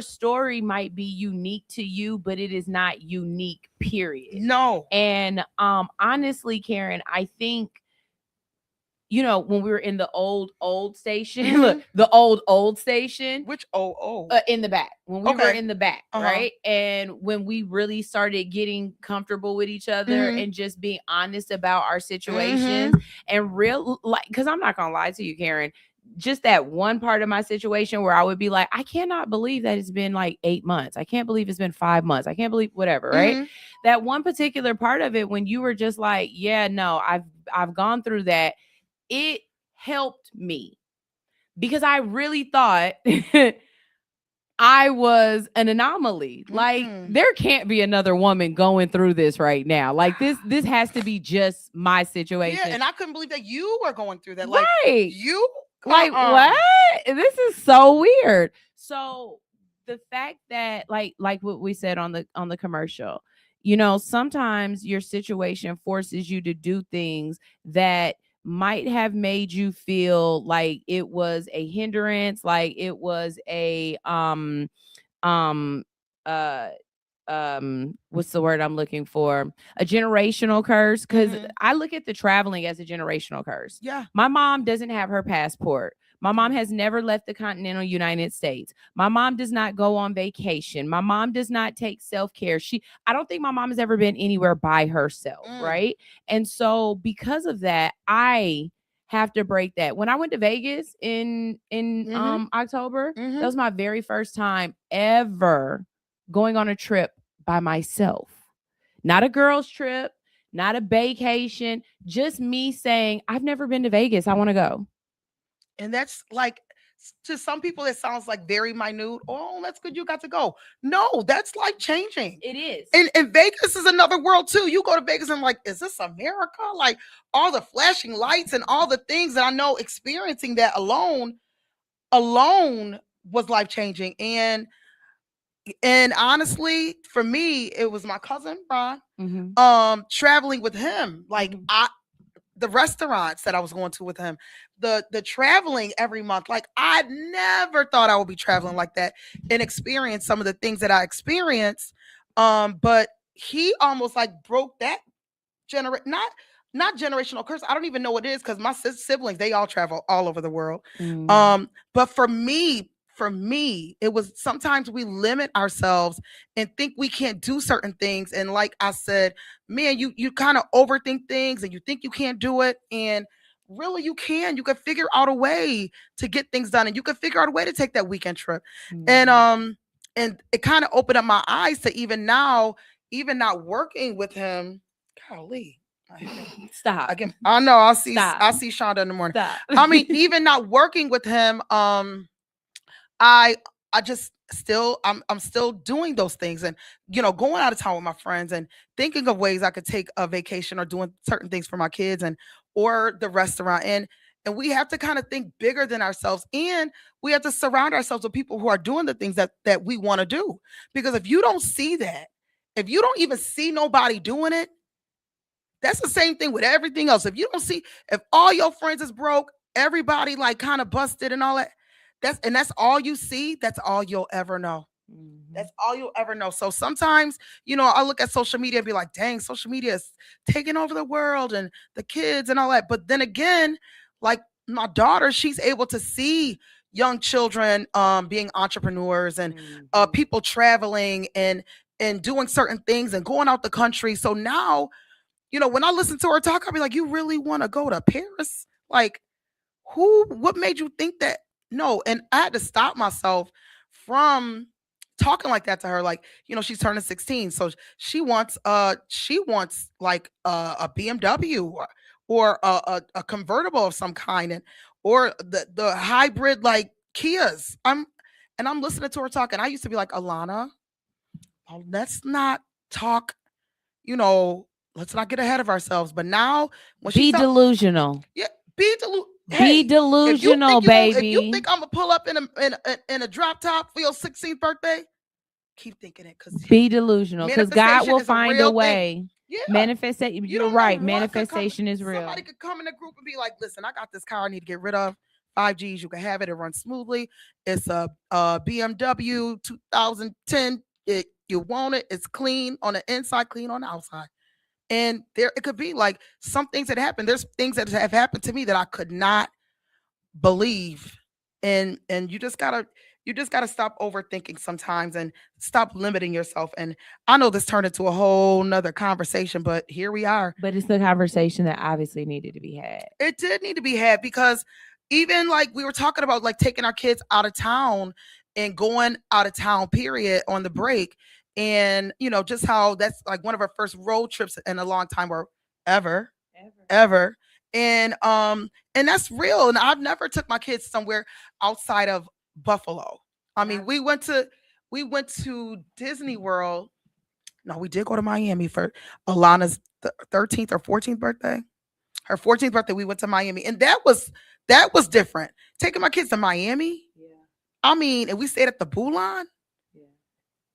story might be unique to you, but it is not unique, period. No. And honestly, Karen, I think, when we were in the old station, look, the old station. Which old? In the back. When we were in the back, right? And when we really started getting comfortable with each other and just being honest about our situations and because I'm not gonna lie to you, Karen, just that one part of my situation where I would be like, I cannot believe that it's been like 8 months. I can't believe it's been 5 months. I can't believe whatever, right? That one particular part of it, when you were just like, yeah, no, I've gone through that. It helped me because I really thought I was an anomaly. Like there can't be another woman going through this right now. Like this has to be just my situation. Yeah, and I couldn't believe that you were going through that. Like you like what? This is so weird. So the fact that like what we said on the commercial, sometimes your situation forces you to do things that might have made you feel like it was a hindrance, like it was a what's the word I'm looking for? A generational curse. Because I look at the traveling as a generational curse. Yeah. My mom doesn't have her passport. My mom has never left the continental United States. My mom does not go on vacation. My mom does not take self-care. I don't think my mom has ever been anywhere by herself, right? And so because of that, I have to break that. When I went to Vegas in October, that was my very first time ever going on a trip by myself. Not a girl's trip, not a vacation, just me saying, I've never been to Vegas. I want to go. And that's like, to some people, it sounds like very minute. Oh, that's good. You got to go. No, that's life changing. It is. And Vegas is another world too. You go to Vegas and like, is this America? Like all the flashing lights and all the things that I know, experiencing that alone was life changing. And honestly, for me, it was my cousin Ron, traveling with him. Like the restaurants that I was going to with him, the traveling every month. Like I never thought I would be traveling like that and experience some of the things that I experienced. But he almost like broke that not generational curse. I don't even know what it is because my siblings, they all travel all over the world. Mm. But for me, it was sometimes we limit ourselves and think we can't do certain things. And like I said, man, you kind of overthink things and you think you can't do it. And really you can. You can figure out a way to get things done, and you can figure out a way to take that weekend trip. And it kind of opened up my eyes to even now, even not working with him. Golly. Stop. Again, I know I'll see Stop. Shonda in the morning. Stop. I mean, even not working with him, I just still I'm still doing those things, and going out of town with my friends and thinking of ways I could take a vacation or doing certain things for my kids and or the restaurant. And we have to kind of think bigger than ourselves, and we have to surround ourselves with people who are doing the things that we want to do. Because if you don't see that, if you don't even see nobody doing it, that's the same thing with everything else. If you don't see, if all your friends is broke, everybody like kind of busted and all that, that's all you see, that's all you'll ever know. That's all you'll ever know. So sometimes, I look at social media and be like, dang, social media is taking over the world and the kids and all that. But then again, like my daughter, she's able to see young children being entrepreneurs and people traveling and doing certain things and going out the country. So now, when I listen to her talk, I'll be like, you really want to go to Paris? Like, what made you think that? No. And I had to stop myself from talking like that to her. Like, she's turning 16. So she wants like a BMW or a convertible of some kind, and or the hybrid like Kias. I'm listening to her talk, and I used to be like, Alana, let's not talk, let's not get ahead of ourselves. But now, when be delusional. Yeah, be delusional. Be delusional, baby. If you think I'm gonna pull up in a drop top for your 16th birthday, keep thinking it. Because be delusional, because God will find a way. Yeah. Manifestation. You're right. Manifestation is real. Somebody could come in the group and be like, "Listen, I got this car I need to get rid of. 5Gs, you can have it. It runs smoothly. It's a BMW 2010. You want it? It's clean on the inside, clean on the outside." And it could be like some things that happen. There's things that have happened to me that I could not believe. And you just gotta stop overthinking sometimes and stop limiting yourself. And I know this turned into a whole nother conversation, but here we are. But it's the conversation that obviously needed to be had. It did need to be had, because even like we were talking about, like taking our kids out of town and going out of town, period, on the break. And just how that's like one of our first road trips in a long time, or ever. And that's real. And I've never took my kids somewhere outside of Buffalo. I mean, we went to Disney World. No, we did go to Miami for Alana's 13th or 14th birthday. Her 14th birthday, we went to Miami, and that was different. Taking my kids to Miami. Yeah. I mean, and we stayed at the Boulan.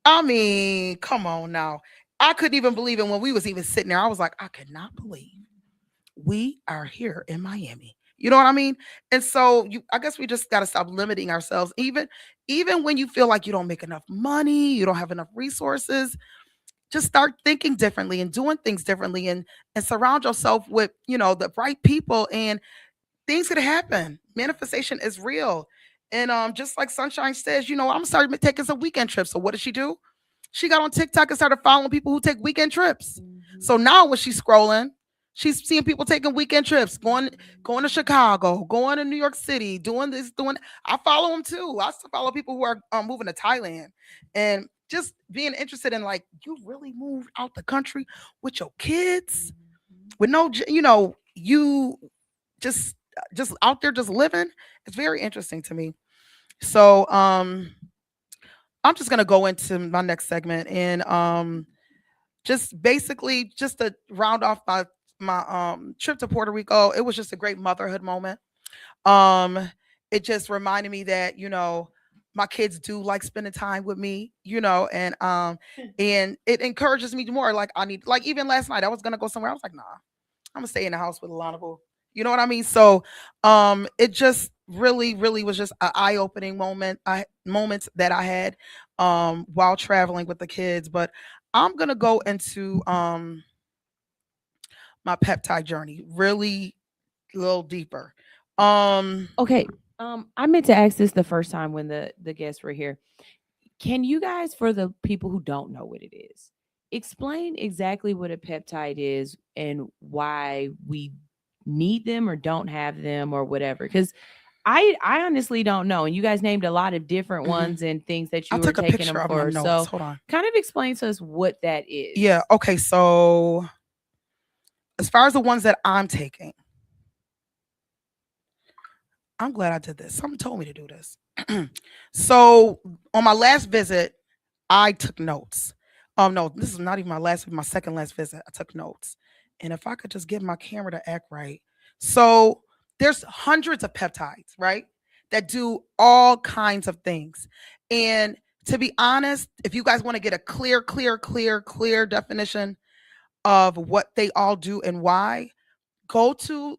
I mean, come on now. I couldn't even believe it when we was even sitting there. I was like, I could not believe we are here in Miami. You know what I mean? And so I guess we just got to stop limiting ourselves. Even when you feel like you don't make enough money, you don't have enough resources, just start thinking differently and doing things differently, and surround yourself with, the right people, and things could happen. Manifestation is real. And just like Sunshine says, I'm starting taking some weekend trips. So what did she do? She got on TikTok and started following people who take weekend trips. Mm-hmm. So now when she's scrolling, she's seeing people taking weekend trips, going to Chicago, going to New York City, doing this, doing. I follow them too. I still follow people who are moving to Thailand, and just being interested in, like, you really moved out the country with your kids, with no, you just out there just living. It's very interesting to me. So I'm just gonna go into my next segment, and just basically just to round off my trip to Puerto Rico. It was just a great motherhood moment. It just reminded me that my kids do like spending time with me, and it encourages me more. Like, I need, like, even last night I was gonna go somewhere. I was like, nah, I'm gonna stay in the house with Alana Boo. You know what I mean? So it just really was just an eye-opening moments that I had while traveling with the kids. But I'm gonna go into my peptide journey really a little deeper. Um, Okay. I meant to ask this the first time when the guests were here. Can you guys, for the people who don't know what it is, explain exactly what a peptide is and why we need them or don't have them or whatever? Because I honestly don't know. And you guys named a lot of different Mhm. ones and things that I you were took a taking picture them of my for. notes. So Hold on. kind of explain to us what that is. Yeah. Okay. So as far as the ones that I'm taking, I'm glad I did this. Someone told me to do this. So on my last visit, I took notes. No, this is not even my second last visit. I took notes. And if I could just get my camera to act right. So there's hundreds of peptides, right? That do all kinds of things. And to be honest, if you guys want to get a clear definition of what they all do and why, go to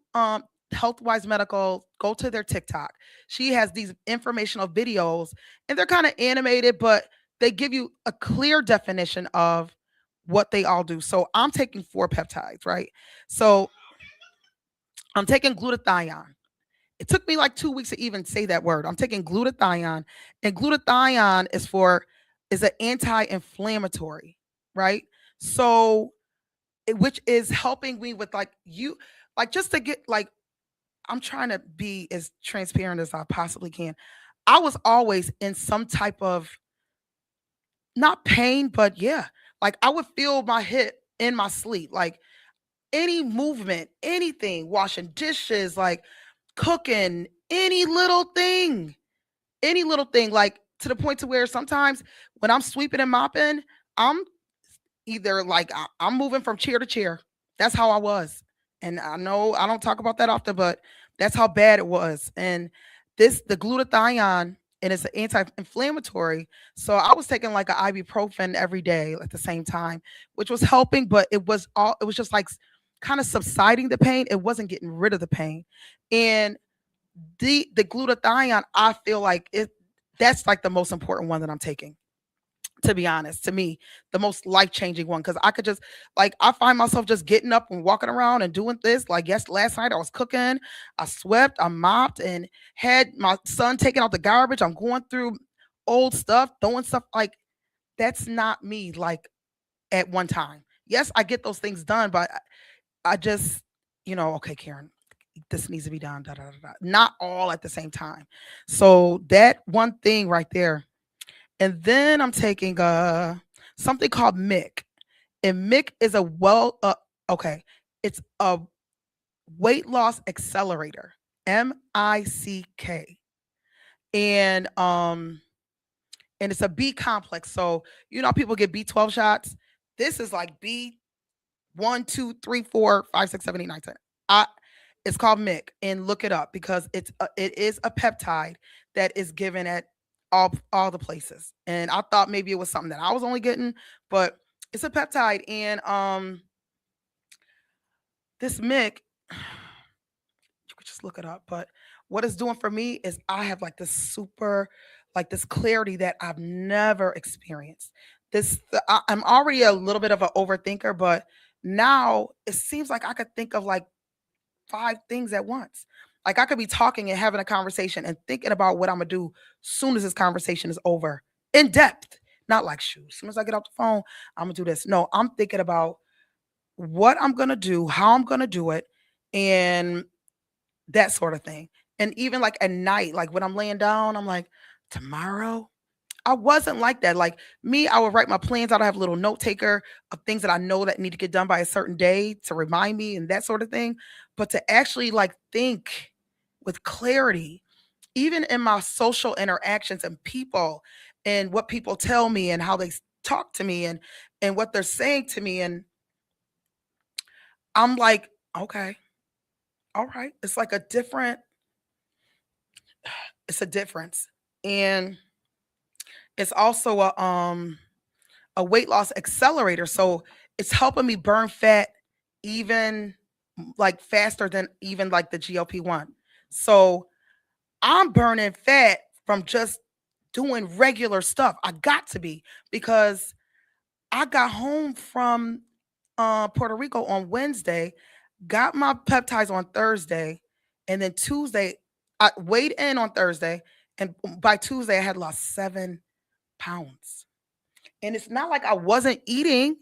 Healthwise Medical, go to their TikTok. She has these informational videos and they're kind of animated, but they give you a clear definition of what they all do. So I'm taking 4 peptides, right? So I'm taking glutathione. It took me like 2 weeks to even say that word. I'm taking glutathione, and glutathione is an anti-inflammatory, right? So which is helping me with like just to get like I'm trying to be as transparent as I possibly can. I was always in some type of not pain, but yeah, like I would feel my hip in my sleep, like any movement, anything, washing dishes, like cooking, any little thing, like to the point to where sometimes when I'm sweeping and mopping, I'm either like I'm moving from chair to chair. That's how I was. And I know I don't talk about that often, but that's how bad it was. And the glutathione, and it's an anti-inflammatory. So I was taking like an ibuprofen every day at the same time, which was helping, but it was just like kind of subsiding the pain. It wasn't getting rid of the pain. And the glutathione, I feel like that's like the most important one that I'm taking, to be honest, to me, the most life-changing one. Because I could just like I find myself just getting up and walking around and doing this. Like, yes, last night I was cooking, I swept, I mopped, and had my son taking out the garbage. I'm going through old stuff, throwing stuff like that's not me like at one time. Yes, I get those things done, but I just, okay, Karen, this needs to be done, da, da, da, da. Not all at the same time. So that one thing right there. And then I'm taking something called MIC. And MIC is okay, it's a weight loss accelerator. MICK. And it's a B complex. So people get B12 shots. This is like B 1, 2, 3, 4, 5, 6, 7, 8, 9, 10. It's called MIC, and look it up because it is a peptide that is given at all the places. And I thought maybe it was something that I was only getting, but it's a peptide. And this MIC, you could just look it up. But what it's doing for me is I have like this clarity that I've never experienced. I'm already a little bit of an overthinker, but now it seems like I could think of like 5 things at once. Like I could be talking and having a conversation and thinking about what I'm gonna do soon as this conversation is over, in depth. Not like shoot. As soon as I get off the phone, I'm gonna do this. No, I'm thinking about what I'm gonna do, how I'm gonna do it, and that sort of thing. And even like at night, like when I'm laying down, I'm like, tomorrow. I wasn't like that. Like me, I would write my plans out. I have a little note taker of things that I know that need to get done by a certain day to remind me and that sort of thing. But to actually like think with clarity, even in my social interactions and people and what people tell me and how they talk to me and what they're saying to me. And I'm like, okay, all right. It's a difference. And it's also a weight loss accelerator. So it's helping me burn fat even like faster than even like the GLP-1. So I'm burning fat from just doing regular stuff. I got to be, because I got home from Puerto Rico on Wednesday, got my peptides on Thursday, and then Tuesday I weighed in on Thursday, and by Tuesday I had lost 7 pounds. And it's not like I wasn't eating.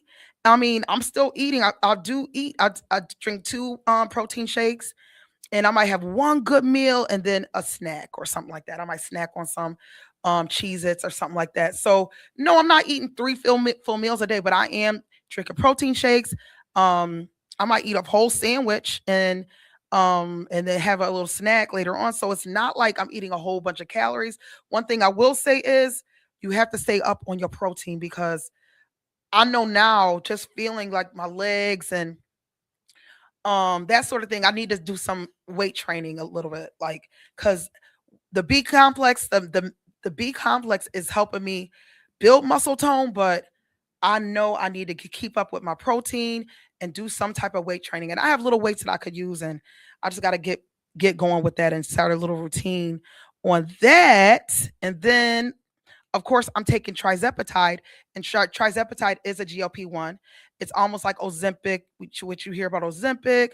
I mean, I'm still eating. I do eat. I drink two protein shakes, and I might have one good meal and then a snack or something like that. I might snack on some Cheez-Its or something like that. So no, I'm not eating three full meals a day, but I am drinking protein shakes. I might eat a whole sandwich and then have a little snack later on. So it's not like I'm eating a whole bunch of calories. One thing I will say is you have to stay up on your protein because I know now just feeling like my legs and that sort of thing, I need to do some weight training a little bit, like because the B complex, the B complex is helping me build muscle tone, but I know I need to keep up with my protein and do some type of weight training. And I have little weights that I could use, and I just got to get going with that and start a little routine on that. And then, of course, I'm taking trizepatide, and trizepatide is a GLP-1. It's almost like Ozempic, which you hear about Ozempic.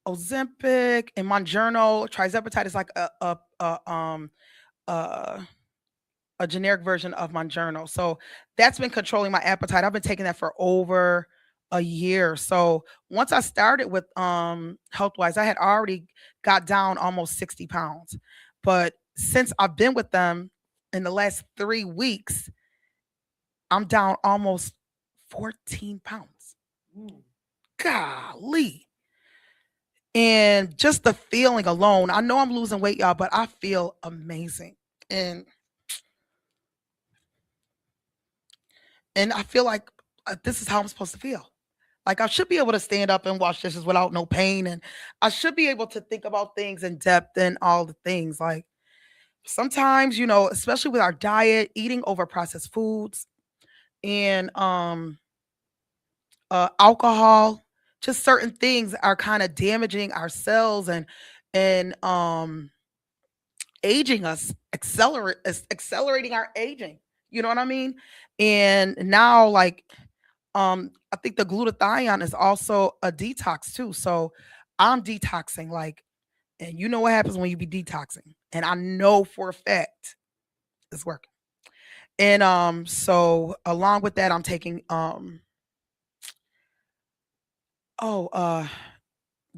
Ozempic and Mounjaro. Trizepatide is like a generic version of Mounjaro. So that's been controlling my appetite. I've been taking that for over a year. So once I started with Healthwise, I had already got down almost 60 pounds. But since I've been with them in the last 3 weeks, I'm down almost 14 pounds. Golly. And just the feeling alone, I know I'm losing weight, y'all, but I feel amazing. And I feel like this is how I'm supposed to feel. Like I should be able to stand up and wash dishes without no pain. And I should be able to think about things in depth and all the things. Like sometimes, especially with our diet, eating over processed foods and alcohol, just certain things are kind of damaging our cells and aging us, accelerating our aging. You know what I mean? And now, like, I think the glutathione is also a detox too. So I'm detoxing, like, and you know what happens when you be detoxing, and I know for a fact it's working. And so along with that, I'm taking the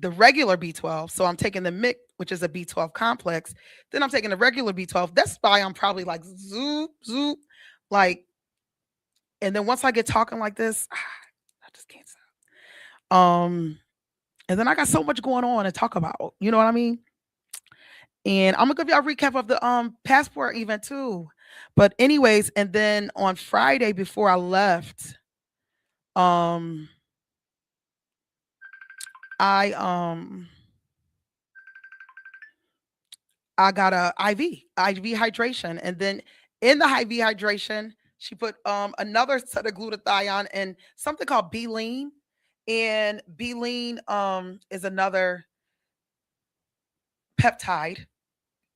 regular B12. So I'm taking the MIC, which is a B12 complex. Then I'm taking the regular B12. That's why I'm probably like zoop, zoop. Like, and then once I get talking like this, I just can't stop. And then I got so much going on to talk about. You know what I mean? And I'm gonna give y'all a recap of the passport event too. But anyways, and then on Friday before I left, um, I I got a IV hydration, and then in the IV hydration, she put another set of glutathione and something called B-lean, and B-lean is another peptide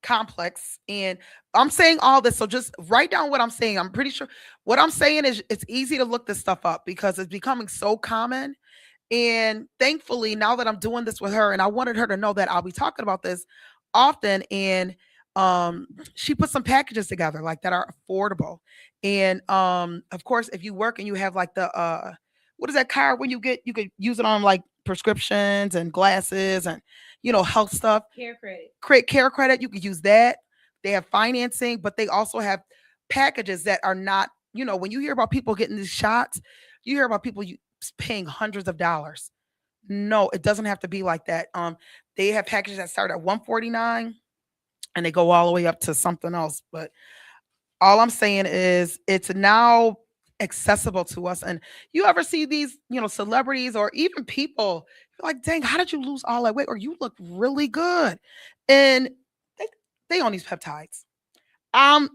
complex. And I'm saying all this, so just write down what I'm saying. I'm pretty sure what I'm saying is it's easy to look this stuff up because it's becoming so common. And thankfully, now that I'm doing this with her, and I wanted her to know that I'll be talking about this often. And she put some packages together like that are affordable. And of course, if you work and you have like the what is that card when you could use it on like prescriptions and glasses and health stuff. Care credit. Care credit, you could use that. They have financing, but they also have packages that are not, when you hear about people getting these shots, you hear about people paying hundreds of dollars. No, it doesn't have to be like that. They have packages that start at $149 and they go all the way up to something else. But all I'm saying is it's now accessible to us. And you ever see these, celebrities or even people, you're like, dang, how did you lose all that weight? Or you look really good. And they on these peptides. I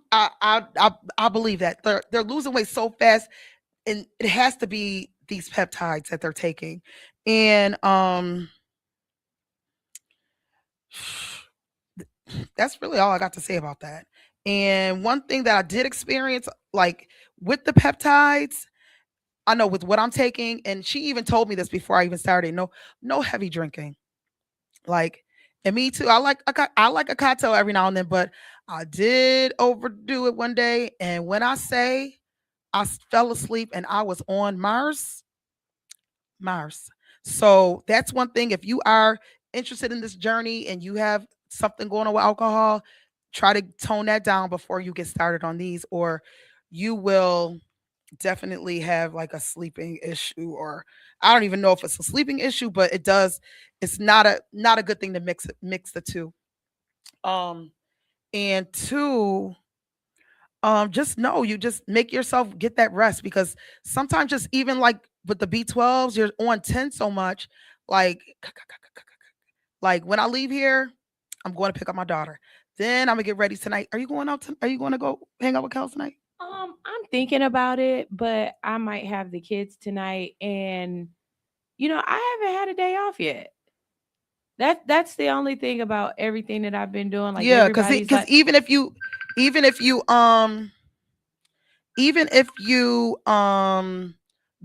believe that they're losing weight so fast, and it has to be these peptides that they're taking. And that's really all I got to say about that. And one thing that I did experience, like with the peptides, I know with what I'm taking, and she even told me this before I even started. No heavy drinking. Like, and me too. I like a cocktail every now and then, but I did overdo it one day. And when I say fell asleep and I was on Mars. So that's one thing. If you are interested in this journey and you have something going on with alcohol, try to tone that down before you get started on these, or you will definitely have like a sleeping issue, or I don't even know if it's a sleeping issue, but it's not a good thing to mix the two. Um and two, just know you just make yourself get that rest, because sometimes just even like with the B12s, you're on 10 so much. Like like when I leave here, I'm going to pick up my daughter. Then I'm gonna get ready tonight. Are you going out? Are you going to go hang out with Kels tonight? I'm thinking about it, but I might have the kids tonight, and I haven't had a day off yet. That's the only thing about everything that I've been doing. Like Yeah, because everybody's like, even if you even if you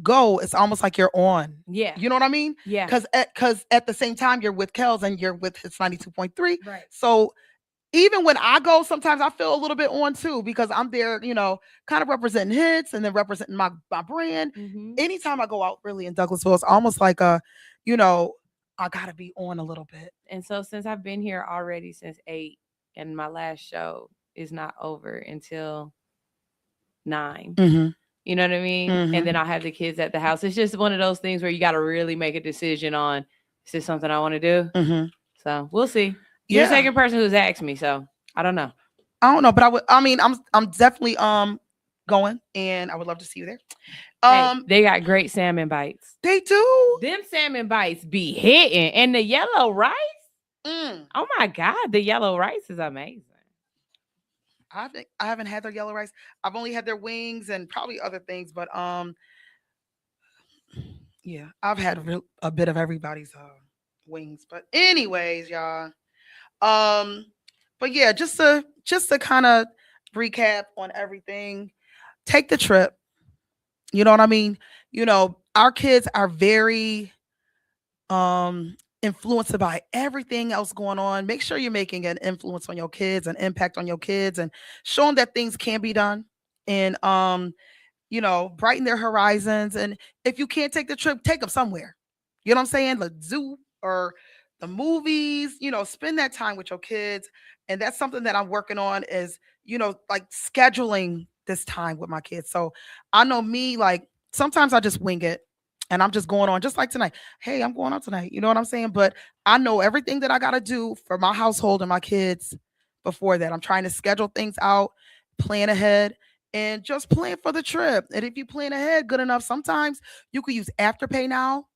go, it's almost like you're on. yeah, You know what I mean? yeah, Because at the same time you're with Kels and you're with his 92.3. right. So even when I go, sometimes I feel a little bit on too, because I'm there, kind of representing hits and then representing my brand. Hmm. Anytime I go out really in Douglasville, it's almost like you know, I gotta be on a little bit. And so since I've been here already since 8, and my last show is not over until 9. Mm-hmm. You know what I mean? Mhm. And then I'll have the kids at the house. It's just one of those things where you got to really make a decision on, is this something I want to do? Mm-hmm. So we'll see. You're Yeah. the second person who's asked me, so I don't know. I don't know, but I'm definitely going, and I would love to see you there. Hey, they got great salmon bites. They do. Them salmon bites be hitting. And the yellow rice. Mm. Oh my God, the yellow rice is amazing. I haven't had their yellow rice. I've only had their wings and probably other things, but yeah, I've had a bit of everybody's wings. But anyways, y'all. But yeah, just to kind of recap on everything, take the trip. You know what I mean? Our kids are very influenced by everything else going on. Make sure you're making an influence on your kids, an impact on your kids, and show them that things can be done. And brighten their horizons. And if you can't take the trip, take them somewhere. You know what I'm saying? The zoo or the movies. Spend that time with your kids. And that's something that I'm working on, is like scheduling this time with my kids. So I know me, like sometimes I just wing it. And I'm just going on, just like tonight. Hey, I'm going out tonight. You know what I'm saying? But I know everything that I got to do for my household and my kids before that. I'm trying to schedule things out, plan ahead, and just plan for the trip. And if you plan ahead good enough, sometimes you could use Afterpay now.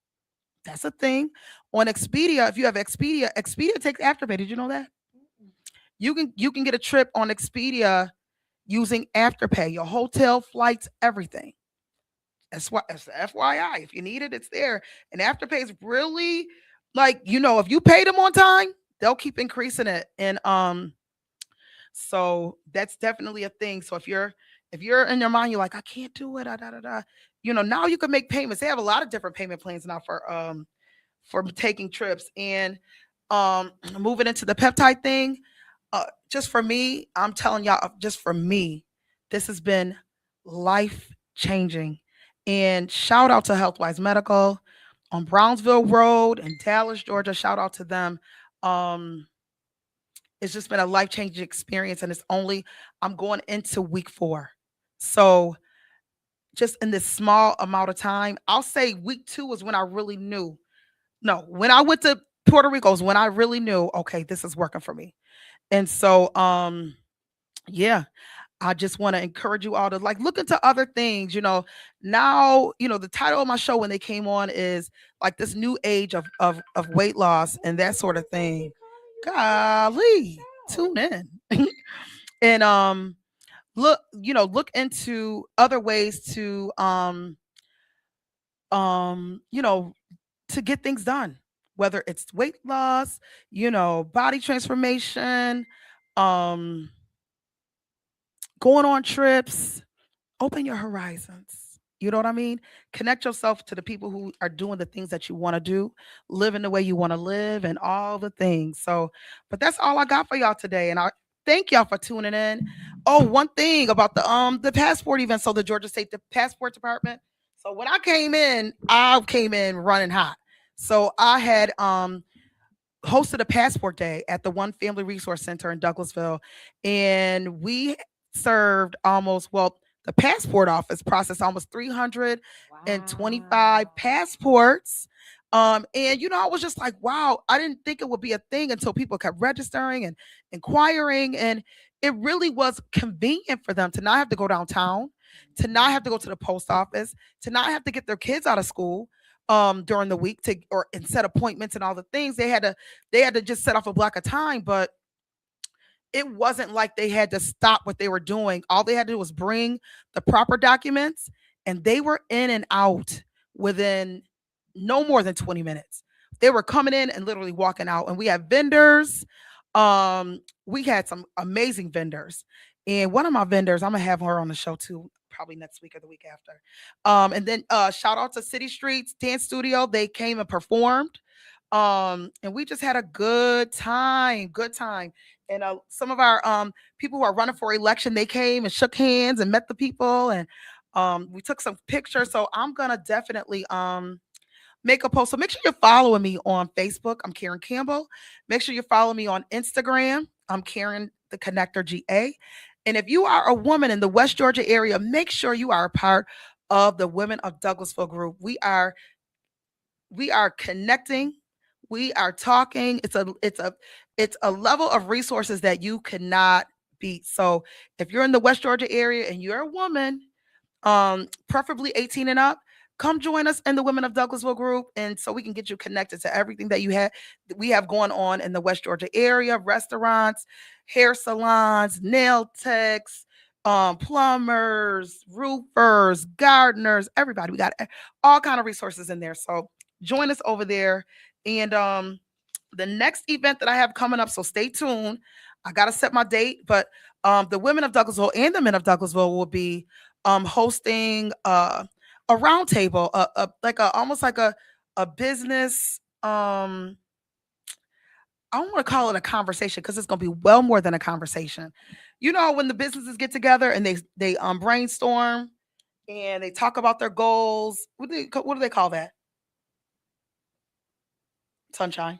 That's a thing. On Expedia, if you have Expedia takes Afterpay. Did you know that? You can get a trip on Expedia using Afterpay, your hotel, flights, everything. That's why, that's FYI. If you need it, it's there. And Afterpay is really like, if you pay them on time, they'll keep increasing it. And so that's definitely a thing. So if you're in your mind, you're like, I can't do it, now you can make payments. They have a lot of different payment plans now for taking trips. And moving into the peptide thing, just for me, I'm telling y'all, just for me, this has been life changing. And shout out to Healthwise Medical on Brownsville Road in Dallas, Georgia. Shout out to them. It's just been a life changing experience, and I'm going into week 4. So just in this small amount of time, I'll say week 2 was when I really knew. No, when I went to Puerto Rico is when I really knew, okay, this is working for me. And so, yeah, I just want to encourage you all to like look into other things. Now, the title of my show when they came on is like this new age of weight loss and that sort of thing. Golly, tune in. And look into other ways to to get things done, whether it's weight loss, body transformation, um going on trips. Open your horizons. You know what I mean? Connect yourself to the people who are doing the things that you want to do, living the way you want to live, and all the things. So, but that's all I got for y'all today. And I thank y'all for tuning in. Oh, one thing about the passport event. So the Georgia State the Passport Department. So when I came in running hot. So I had hosted a passport day at the One Family Resource Center in Douglasville, and we served the passport office processed almost 325 passports. And I was just like, wow, I didn't think it would be a thing until people kept registering and inquiring. And it really was convenient for them to not have to go downtown, to not have to go to the post office, to not have to get their kids out of school during the week and set appointments and all the things. They had to just set off a block of time, but it wasn't like they had to stop what they were doing. All they had to do was bring the proper documents, and they were in and out within no more than 20 minutes. They were coming in and literally walking out. And we had vendors. We had some amazing vendors. And one of my vendors, I'm gonna have her on the show too, probably next week or the week after. And then shout out to City Streets Dance Studio. They came and performed. And we just had a good time. And some of our people who are running for election, they came and shook hands and met the people, and we took some pictures. So I'm gonna definitely make a post. So make sure you're following me on Facebook. I'm Karen Campbell. Make sure you follow me on Instagram. I'm Karen the Connector GA. And if you are a woman in the West Georgia area, make sure you are a part of the Women of Douglasville group. We are connecting. We are talking. It's a level of resources that you cannot beat. So if you're in the West Georgia area and you're a woman, preferably 18 and up, come join us in the Women of Douglasville group, and so we can get you connected to everything that we have going on in the West Georgia area: restaurants, hair salons, nail techs, plumbers, roofers, gardeners, everybody. We got all kind of resources in there. So join us over there. And the next event that I have coming up, so stay tuned. I got to set my date, but the Women of Douglasville and the Men of Douglasville will be hosting a roundtable, almost like a business. I don't want to call it a conversation because it's going to be well more than a conversation. When the businesses get together and they brainstorm and they talk about their goals. What do they call that? Sunshine.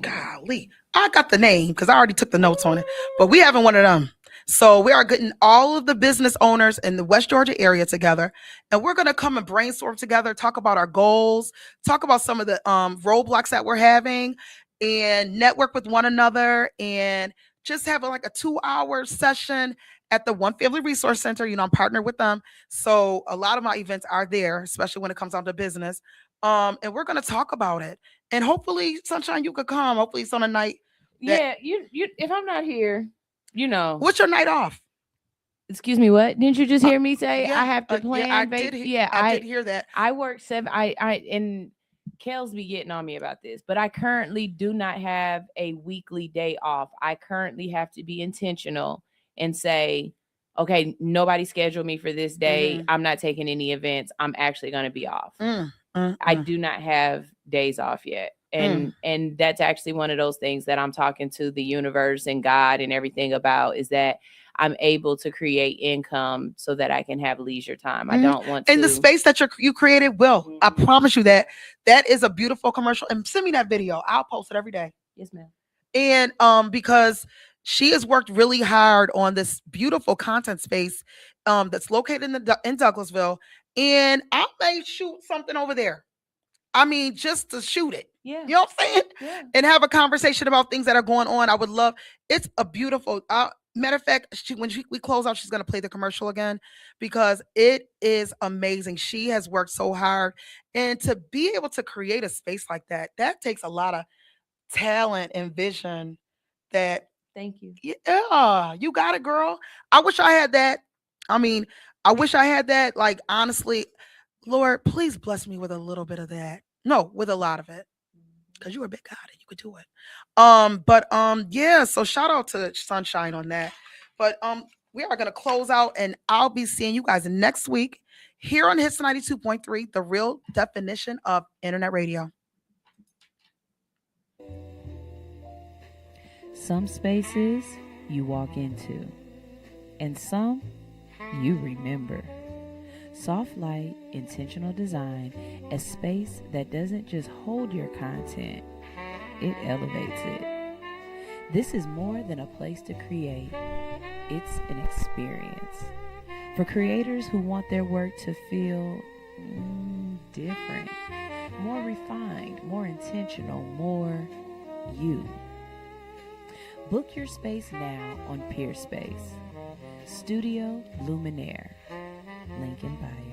Golly, I got the name because I already took the notes on it, but we haven't one of them. So we are getting all of the business owners in the West Georgia area together, and we're going to come and brainstorm together, talk about our goals, talk about some of the roadblocks that we're having, and network with one another, and just have a 2-hour session at the One Family Resource Center. I'm partnered with them, so a lot of my events are there, especially when it comes down to business. And we're going to talk about it, and hopefully, Sunshine, you could come. Hopefully, it's on a night. You. If I'm not here. What's your night off? Excuse me, what? Didn't you just hear me say yeah, I have to plan? I did hear that. I work 7. And Kel's be getting on me about this, but I currently do not have a weekly day off. I currently have to be intentional and say, okay, nobody scheduled me for this day. Mhm. I'm not taking any events. I'm actually going to be off. I do not have days off yet. And that's actually one of those things that I'm talking to the universe and God and everything about, is that I'm able to create income so that I can have leisure time. I don't want to. And the space that you created will. I promise you that is a beautiful commercial. And send me that video. I'll post it every day. Yes, ma'am. And because she has worked really hard on this beautiful content space that's located in Douglasville. And I may shoot something over there. I mean, just to shoot it. Yeah. You know what I'm saying? Yeah. And have a conversation about things that are going on. I would love. It's a beautiful. Matter of fact, when we close out, she's going to play the commercial again because it is amazing. She has worked so hard, and to be able to create a space like that takes a lot of talent and vision. Thank you. Yeah, you got it, girl. I wish I had that. I mean, I wish I had that. Like, honestly, Lord, please bless me with a little bit of that. No, with a lot of it. Because you're a big God and you could do it. Yeah, so shout out to Sunshine on that. But we are going to close out, and I'll be seeing you guys next week here on Hits 92.3, the real definition of internet radio. Some spaces you walk into, and some you remember. Soft light, intentional design, a space that doesn't just hold your content, it elevates it. This is more than a place to create, it's an experience. For creators who want their work to feel different, more refined, more intentional, more you. Book your space now on Peerspace. Studio Luminaire. Link in bio.